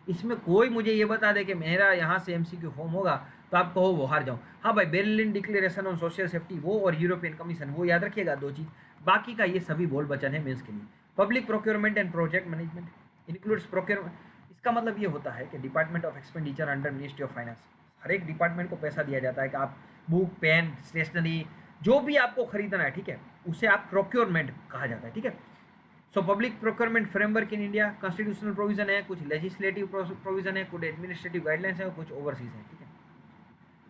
[SPEAKER 1] इसमें कोई मुझे ये बता दे कि मेरा यहाँ से MCQ फॉर्म होगा तो आप कहो वो हार जाऊँ। हाँ भाई, Berlin declaration on social safety वो और यूरोपियन कमीशन वो याद रखिएगा, 2 चीज़। बाकी का ये सभी बोल वचन है मेंस के लिए। Public procurement and project management includes procurement, इसका मतलब ये होता है कि department of expenditure under ministry of finance, हर एक डिपार्टमेंट को पैसा दिया जाता है कि आप बुक, पेन, स्टेशनरी जो भी आपको खरीदना है, ठीक है, उसे आप प्रोक्योरमेंट कहा जाता है, ठीक है। So public procurement framework in India, constitutional provision है, कुछ लेजिस्लेटिव प्रोविजन है, कुछ एडमिनिस्ट्रेटिव गाइडलाइंस है और कुछ ओवरसीज है, ठीक है।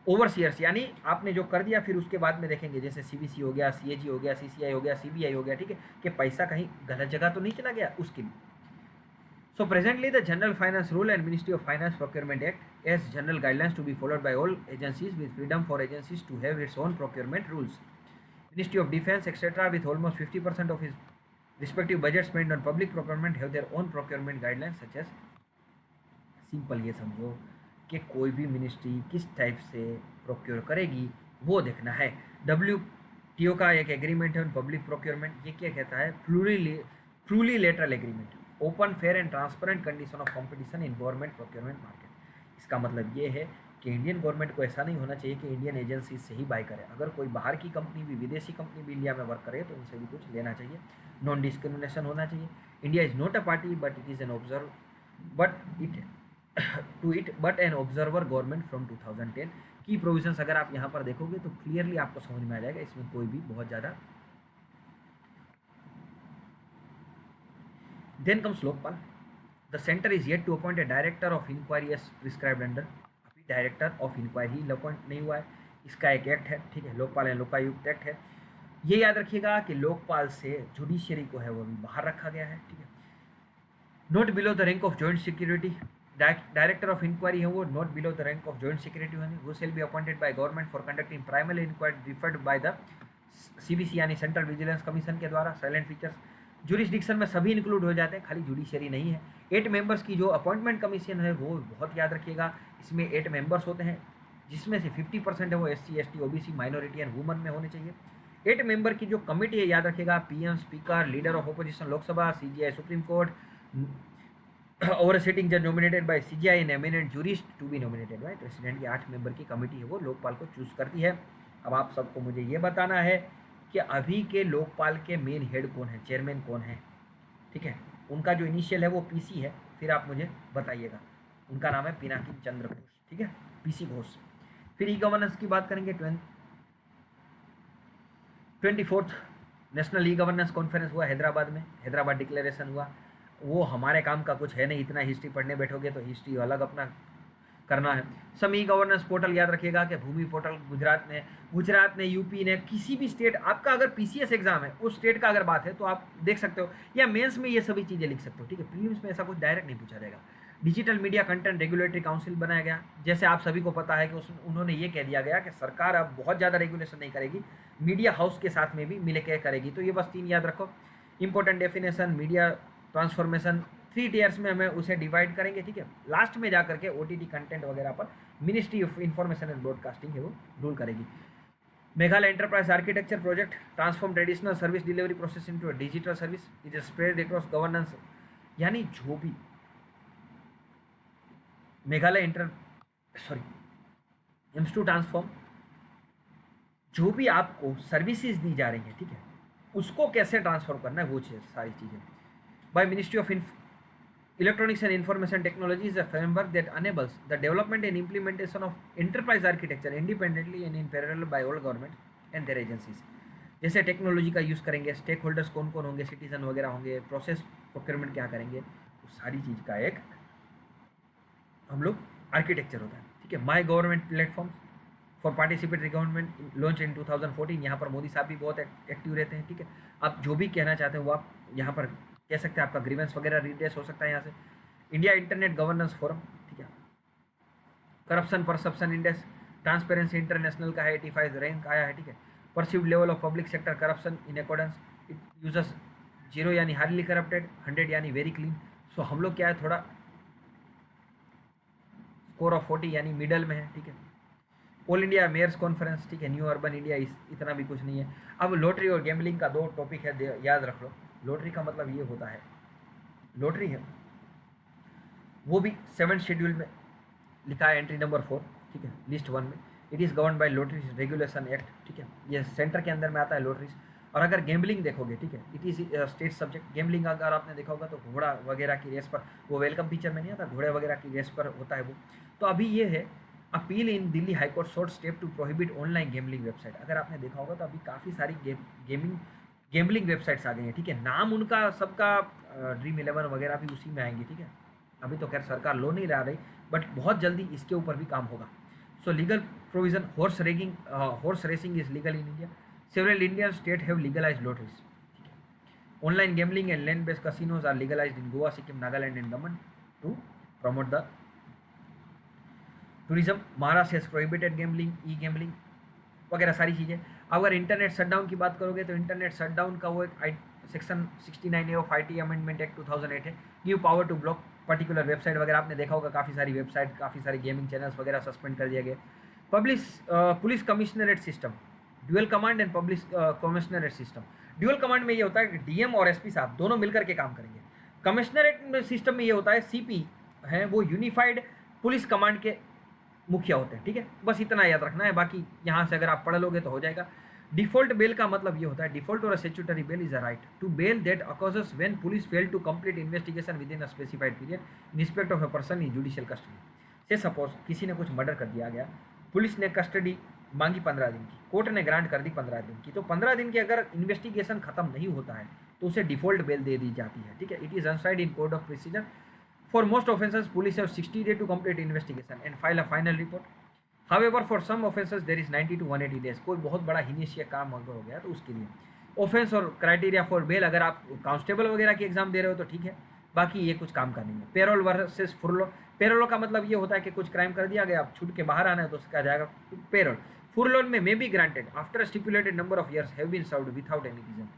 [SPEAKER 1] ओवरसीयर्स यानी आपने जो कर दिया फिर उसके बाद में देखेंगे, जैसे CBC हो गया, CAG हो गया, CCI हो गया, CBI हो गया, ठीक है, कि पैसा कहीं गलत जगह तो नहीं चला गया, उसके लिए। So presently the General Finance Rule and Ministry of Finance Procurement Act as general guidelines to be followed by all agencies with freedom for agencies to have its own procurement rules. Ministry of Defence etc. with almost 50% of its respective budget spent on public procurement have their own procurement guidelines such as, simple ये समझो कि कोई भी मिनिस्ट्री किस टाइप से प्रोक्योर करेगी वो देखना है। WTO का एक एग्रीमेंट है ऑन पब्लिक प्रोक्योरमेंट, ये क्या कहता है, plurilateral agreement, open fair and transparent condition of competition in government procurement market. इसका मतलब ये है कि इंडियन गवर्नमेंट को ऐसा नहीं होना चाहिए कि इंडियन एजेंसी से ही बाय करे, अगर कोई बाहर की कंपनी भी, विदेशी कंपनी भी इंडिया में वर्क करे तो उनसे भी कुछ लेना चाहिए, नॉन डिस्क्रिमिनेशन होना चाहिए। India is not a party but it is an observe but an observer government from 2010 की प्रोविजंस अगर आप यहाँ पर देखोगे तो क्लियरली आपको समझ में आ जाएगा, इसमें कोई भी बहुत ज़्यादा। Then comes Lokpal. The center is yet to appoint a director of inquiry as prescribed under. अभी डायरेक्टर ऑफ इंक्वायरी अपॉइंट नहीं हुआ है, इसका एक एक्ट है, ठीक है, लोकपाल एंड लोकायुक्त एक्ट है। ये याद रखिएगा कि लोकपाल से जुडिशियरी को है वो भी बाहर रखा गया है, ठीक है। Not below the rank of joint security, director of inquiry है वो not below the rank of joint security होंगे, वो shall be appointed by government for conducting primary inquiry referred by the CBC यानी सेंट्रल विजिलेंस कमीशन के द्वारा। साइलेंट फीचर्स, जुरिस्डिक्शन में सभी इंक्लूड हो जाते हैं, खाली जुडिशरी नहीं है। 8 मेंबर्स की जो अपॉइंटमेंट कमीशन है वो बहुत याद रखिएगा, इसमें 8 मेंबर्स होते हैं जिसमें से 50% है वो SC ST OBC minority and woman में होने चाहिए। 8 मेंबर की जो कमेटी है याद रखिएगा, PM speaker, leader of opposition Lok Sabha, CGI supreme court, और सिटिंग जज nominated by CGI and eminent jurist to be nominated by president की 8 मेंबर की कमेटी है वो लोकपाल को चूज करती है। अब आप सबको मुझे ये बताना है कि अभी के लोकपाल के मेन हेड कौन है, चेयरमैन कौन है, ठीक है। उनका जो इनिशियल है वो PC है, फिर आप मुझे बताइएगा। उनका नाम है पिनाकी चंद्र घोष, ठीक है, PC घोष। फिर E-गवर्नेंस की बात करेंगे, 24th नेशनल E-गवर्नेंस कॉन्फ्रेंस हुआ हैदराबाद में, हैदराबाद डिक्लेरेशन हुआ। वो हमारे काम का कुछ है नहीं, इतना हिस्ट्री पढ़ने बैठोगे तो हिस्ट्री अलग अपना करना है। सम E-गवर्नेंस पोर्टल याद रखिएगा कि भूमि पोर्टल गुजरात ने, UP ने, किसी भी स्टेट आपका अगर PCS एग्जाम है उस स्टेट का अगर बात है तो आप देख सकते हो, या मेंस में ये सभी चीज़ें लिख सकते हो, ठीक है। प्रीलिम्स में ऐसा कुछ डायरेक्ट नहीं पूछा जाएगा। Digital media content regulatory council बनाया गया, जैसे आप सभी को पता है कि उन्होंने ये कह दिया गया कि सरकार अब बहुत ज़्यादा रेगुलेशन नहीं करेगी, मीडिया हाउस के साथ में भी मिलकर करेगी। तो ये बस 3 याद रखो। Important definition, media transformation, 3 tears में हमें उसे डिवाइड करेंगे, ठीक है। लास्ट में जाकर के OTT कंटेंट वगैरह पर ministry of information and broadcasting है वो रूल करेगी। Meghalaya enterprise architecture project transform traditional service delivery process into a digital service, it is spread across governance, यानी जो भी मेघालय एम्स टू ट्रांसफॉर्म जो भी आपको सर्विसेज दी जा रही हैं, ठीक है, उसको कैसे ट्रांसफर करना है वो सारी चीज़ें by ministry of Electronics and Information Technology is a framework that enables the development and implementation of enterprise architecture independently and in parallel by all government and their agencies. जैसे टेक्नोलॉजी का यूज़ करेंगे, स्टेक होल्डर्स कौन कौन होंगे, सिटीजन वगैरह होंगे, प्रोसेस प्रोक्योरमेंट क्या करेंगे, उस सारी चीज़ का एक हम लोग आर्किटेक्चर होता है, ठीक है। My government platform for participatory government launch in 2014। यहाँ पर मोदी साहब भी बहुत एक्टिव रहते हैं, ठीक है। आप जो भी कहना चाहते हैं वो आप यहाँ पर कह सकते हैं, आपका ग्रीवेंस वगैरह रिड्रेस हो सकता है यहाँ से। इंडिया इंटरनेट गवर्नेंस फोरम, ठीक है। Corruption perception index transparency international का है 85 रैंक आया है, ठीक है। Perceived level of public sector corruption in accordance it users 0 यानी हार्डली करप्टेड, 100 यानी वेरी क्लीन। सो हम लोग क्या है, थोड़ा स्कोर ऑफ 40 यानी मिडल में है, ठीक है। ऑल इंडिया मेयर्स कॉन्फ्रेंस, ठीक है। न्यू अर्बन इंडिया, इतना भी कुछ नहीं है। अब लॉटरी और गैम्बलिंग का 2 टॉपिक है, याद रख लो। लॉटरी का मतलब ये होता है, लॉटरी है वो भी 7 शेड्यूल में लिखा है, एंट्री नंबर 4, ठीक है, लिस्ट 1 में। It is govern by lotteries regulation act, ठीक है। ये सेंटर के अंदर में आता है लॉटरीज। और अगर गैम्बलिंग देखोगे, ठीक है, it is state subject. Gambling अगर आपने देखा होगा तो घोड़ा वगैरह की रेस पर, वो वेलकम फीचर में नहीं आता, घोड़े वगैरह की रेस पर होता है वो। तो अभी ये है appeal in Delhi high court short step to prohibit online gambling website. अगर आपने देखा होगा तो अभी काफ़ी सारी गैम्बलिंग वेबसाइट्स आ गई हैं, ठीक है। नाम उनका सबका ड्रीम 11 वगैरह भी उसी में आएंगी, ठीक है। अभी तो खैर सरकार लो नहीं ला रही, बट बहुत जल्दी इसके ऊपर भी काम होगा। So legal provision, horse racing is legal in India. Several Indian state have legalised lotteries, ठीक है। Online gambling and land based casinos are legalised in Goa, Sikkim, Nagaland and Daman to promote the tourism. Maharashtra has prohibited gambling, e gambling वगैरह सारी चीज़ें। अगर इंटरनेट शटडाउन की बात करोगे तो इंटरनेट शटडाउन का वो एक section 69A of IT amendment act 2008 है, give power to block particular website वगैरह। आपने देखा होगा काफ़ी सारी वेबसाइट, काफ़ी सारी गेमिंग चैनल्स वगैरह सस्पेंड कर दिया गया। Police commissionerate system, dual command and police commissionerate system. Dual command में ये होता है कि DM और SP साहब दोनों मिलकर के काम करेंगे। कमिश्नरेट सिस्टम में ये होता है CP है वो यूनिफाइड पुलिस कमांड के मुखिया होते हैं, ठीक है। बस इतना याद रखना है, बाकी यहाँ से अगर आप पढ़ लोगे तो हो जाएगा। डिफॉल्ट बेल का मतलब ये होता है, डिफॉल्ट और statutory bail is a right to bail that occurs when police fail to complete investigation within a specified period in respect of a person in judicial custody. Say suppose किसी ने कुछ मर्डर कर दिया गया, पुलिस ने कस्टडी मांगी 15 दिन की, कोर्ट ने ग्रांट कर दी 15 दिन की, तो 15 दिन के अगर इन्वेस्टिगेशन खत्म नहीं होता है तो उसे डिफॉल्ट बेल दे दी जाती है, ठीक है। It is enshrined in code of procedure for most offences police have 60 days to complete investigation and file a final report. However, for some offences there is 90 to 180 days। कोई बहुत बड़ा हीनियस काम अगर हो गया तो उसके लिए ऑफेंस और क्राइटेरिया फॉर बेल, अगर आप कांस्टेबल वगैरह की एग्जाम दे रहे हो तो ठीक है, बाकी ये कुछ काम का नहीं है। पेरोल वर्सेस फुरलो, पेरोल का मतलब ये होता है कि कुछ क्राइम कर दिया गया, आप छूट के बाहर आना है तो उसका जाएगा पेरोल। फुरलोन में may be granted after stipulated number of years have been served without any reason.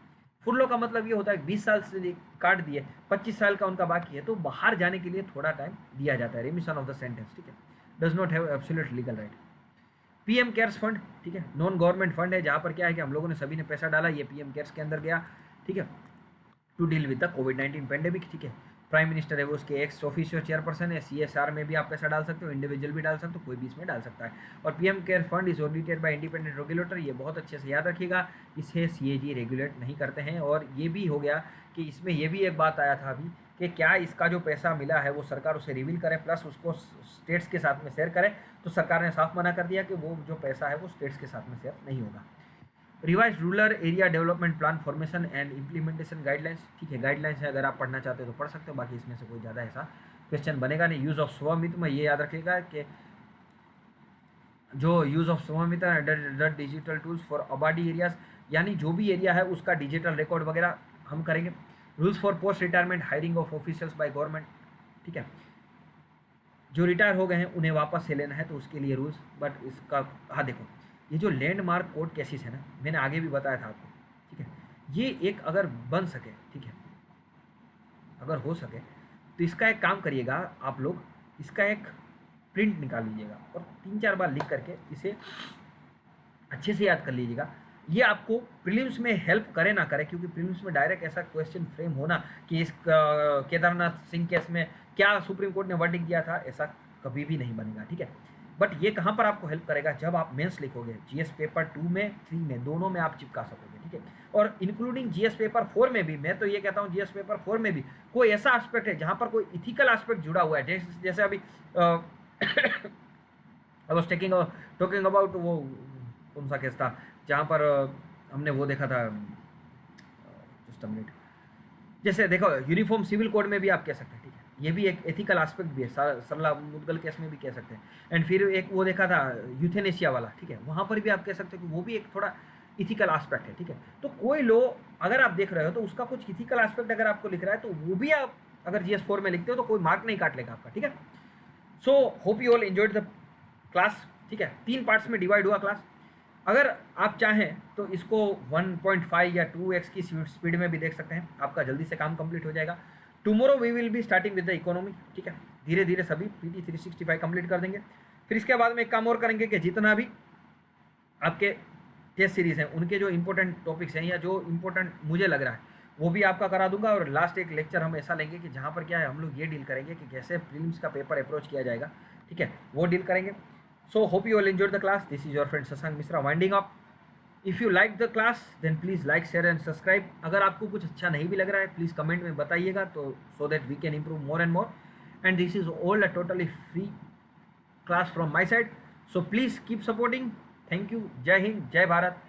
[SPEAKER 1] Furlough का मतलब ये होता है 20 साल से काट दिए, 25 साल का उनका बाकी है तो बाहर जाने के लिए थोड़ा टाइम दिया जाता है, रिमिशन ऑफ द सेंटेंस, ठीक है। Does not have absolute legal right. PM cares fund, ठीक है, नॉन गवर्नमेंट फंड है, जहाँ पर क्या है कि हम लोगों ने सभी ने पैसा डाला, ये PM केयर्स के अंदर गया, ठीक है, टू डील विद द कोविड-19 पेंडेमिक, ठीक है। प्राइम मिनिस्टर है वो उसके एक्स ऑफिशियो चेयरपर्सन है। CSR में भी आप पैसा डाल सकते हो, इंडिविजुअल भी डाल सकते हो, कोई भी इसमें डाल सकता है। और PM care fund is audited bye independent regulator, ये बहुत अच्छे से याद रखिएगा, इसे CAG रेगुलेट नहीं करते हैं। और ये भी हो गया कि इसमें ये भी एक बात आया था अभी कि क्या इसका जो पैसा मिला है वो सरकार उसे रिवील करे प्लस उसको स्टेट्स के साथ में शेयर करे, तो सरकार ने साफ मना कर दिया कि वो जो पैसा है वो स्टेट्स के साथ में शेयर नहीं होगा। Revise rural area development plan formation and implementation guidelines, ठीक है, गाइडलाइंस है, अगर आप पढ़ना चाहते हो तो पढ़ सकते हो, बाकी इसमें से कोई ज़्यादा ऐसा क्वेश्चन बनेगा नहीं। यूज़ ऑफ स्वमित में ये याद रखिएगा कि जो use of Swamitva digital tools for abadi areas, यानी जो भी एरिया है उसका डिजिटल रिकॉर्ड वगैरह हम करेंगे। Rules for post retirement hiring of officials by government, ठीक है, जो रिटायर हो गए हैं उन्हें वापस से लेना है तो उसके लिए रूल्स। बट इसका हाँ देखो, ये जो लैंडमार्क कोर्ट केसेस है ना, मैंने आगे भी बताया था आपको, ठीक है, ये एक अगर बन सके, ठीक है, अगर हो सके तो इसका एक काम करिएगा आप लोग, इसका एक प्रिंट निकाल लीजिएगा और 3-4 बार लिख करके इसे अच्छे से याद कर लीजिएगा। ये आपको प्रीलिम्स में हेल्प करे ना करे, क्योंकि प्रीलिम्स में डायरेक्ट ऐसा क्वेश्चन फ्रेम होना कि इस केदारनाथ सिंह केस में क्या सुप्रीम कोर्ट ने वर्डिक्ट दिया था, ऐसा कभी भी नहीं बनेगा, ठीक है। बट ये कहाँ पर आपको हेल्प करेगा, जब आप मेंस लिखोगे जीएस पेपर 2 में 3 में दोनों में आप चिपका सकोगे, ठीक है। और इंक्लूडिंग जीएस पेपर 4 में भी, मैं तो ये कहता हूँ जीएस पेपर 4 में भी कोई ऐसा एस्पेक्ट है जहाँ पर कोई इथिकल एस्पेक्ट जुड़ा हुआ है, जैसे अभी आई वॉज टॉकिंग अबाउट वो कौन सा केस था जहाँ पर हमने वो देखा था, जस्ट अ मिनट, जैसे देखो यूनिफॉर्म सिविल कोड में भी आप कह सकते हैं, ठीक है, ये भी एक एथिकल एस्पेक्ट भी है, सरला मुदगल केस में भी कह सकते हैं। एंड फिर एक वो देखा था यूथेनेशिया वाला, ठीक है, वहाँ पर भी आप कह सकते हो कि वो भी एक थोड़ा इथिकल एस्पेक्ट है, ठीक है। तो कोई लो अगर आप देख रहे हो तो उसका कुछ इथिकल एस्पेक्ट अगर आपको लिख रहा है तो वो भी आप अगर जीएस 4 में लिखते हो तो कोई मार्क नहीं काट लेगा आपका, ठीक है। सो hope you all enjoyed the class, ठीक है। 3 पार्ट्स में डिवाइड हुआ क्लास। अगर आप चाहें तो इसको 1.5 या 2x की स्पीड में भी देख सकते हैं, आपका जल्दी से काम कंप्लीट हो जाएगा। Tomorrow we will be starting with the economy, ठीक है, धीरे धीरे सभी पीटी 365 कंप्लीट कर देंगे। फिर इसके बाद में एक काम और करेंगे कि जितना भी आपके टेस्ट सीरीज हैं उनके जो इंपॉर्टेंट टॉपिक्स हैं या जो इंपॉर्टेंट मुझे लग रहा है वो भी आपका करा दूंगा। और लास्ट एक लेक्चर हम ऐसा लेंगे कि जहाँ पर क्या है हम लोग ये डील करेंगे कि कैसे प्रीलिम्स का पेपर अप्रोच किया जाएगा, ठीक है, वो डील करेंगे। So hope you all enjoyed the class. This is your friend Shashank Mishra winding up. If you like the class then please like share and subscribe. अगर आपको कुछ अच्छा नहीं भी लग रहा है प्लीज़ कमेंट में बताइएगा, तो so that we can improve more and more. And this is all a totally free class from my side, so please keep supporting. Thank you. जय हिंद, जय भारत।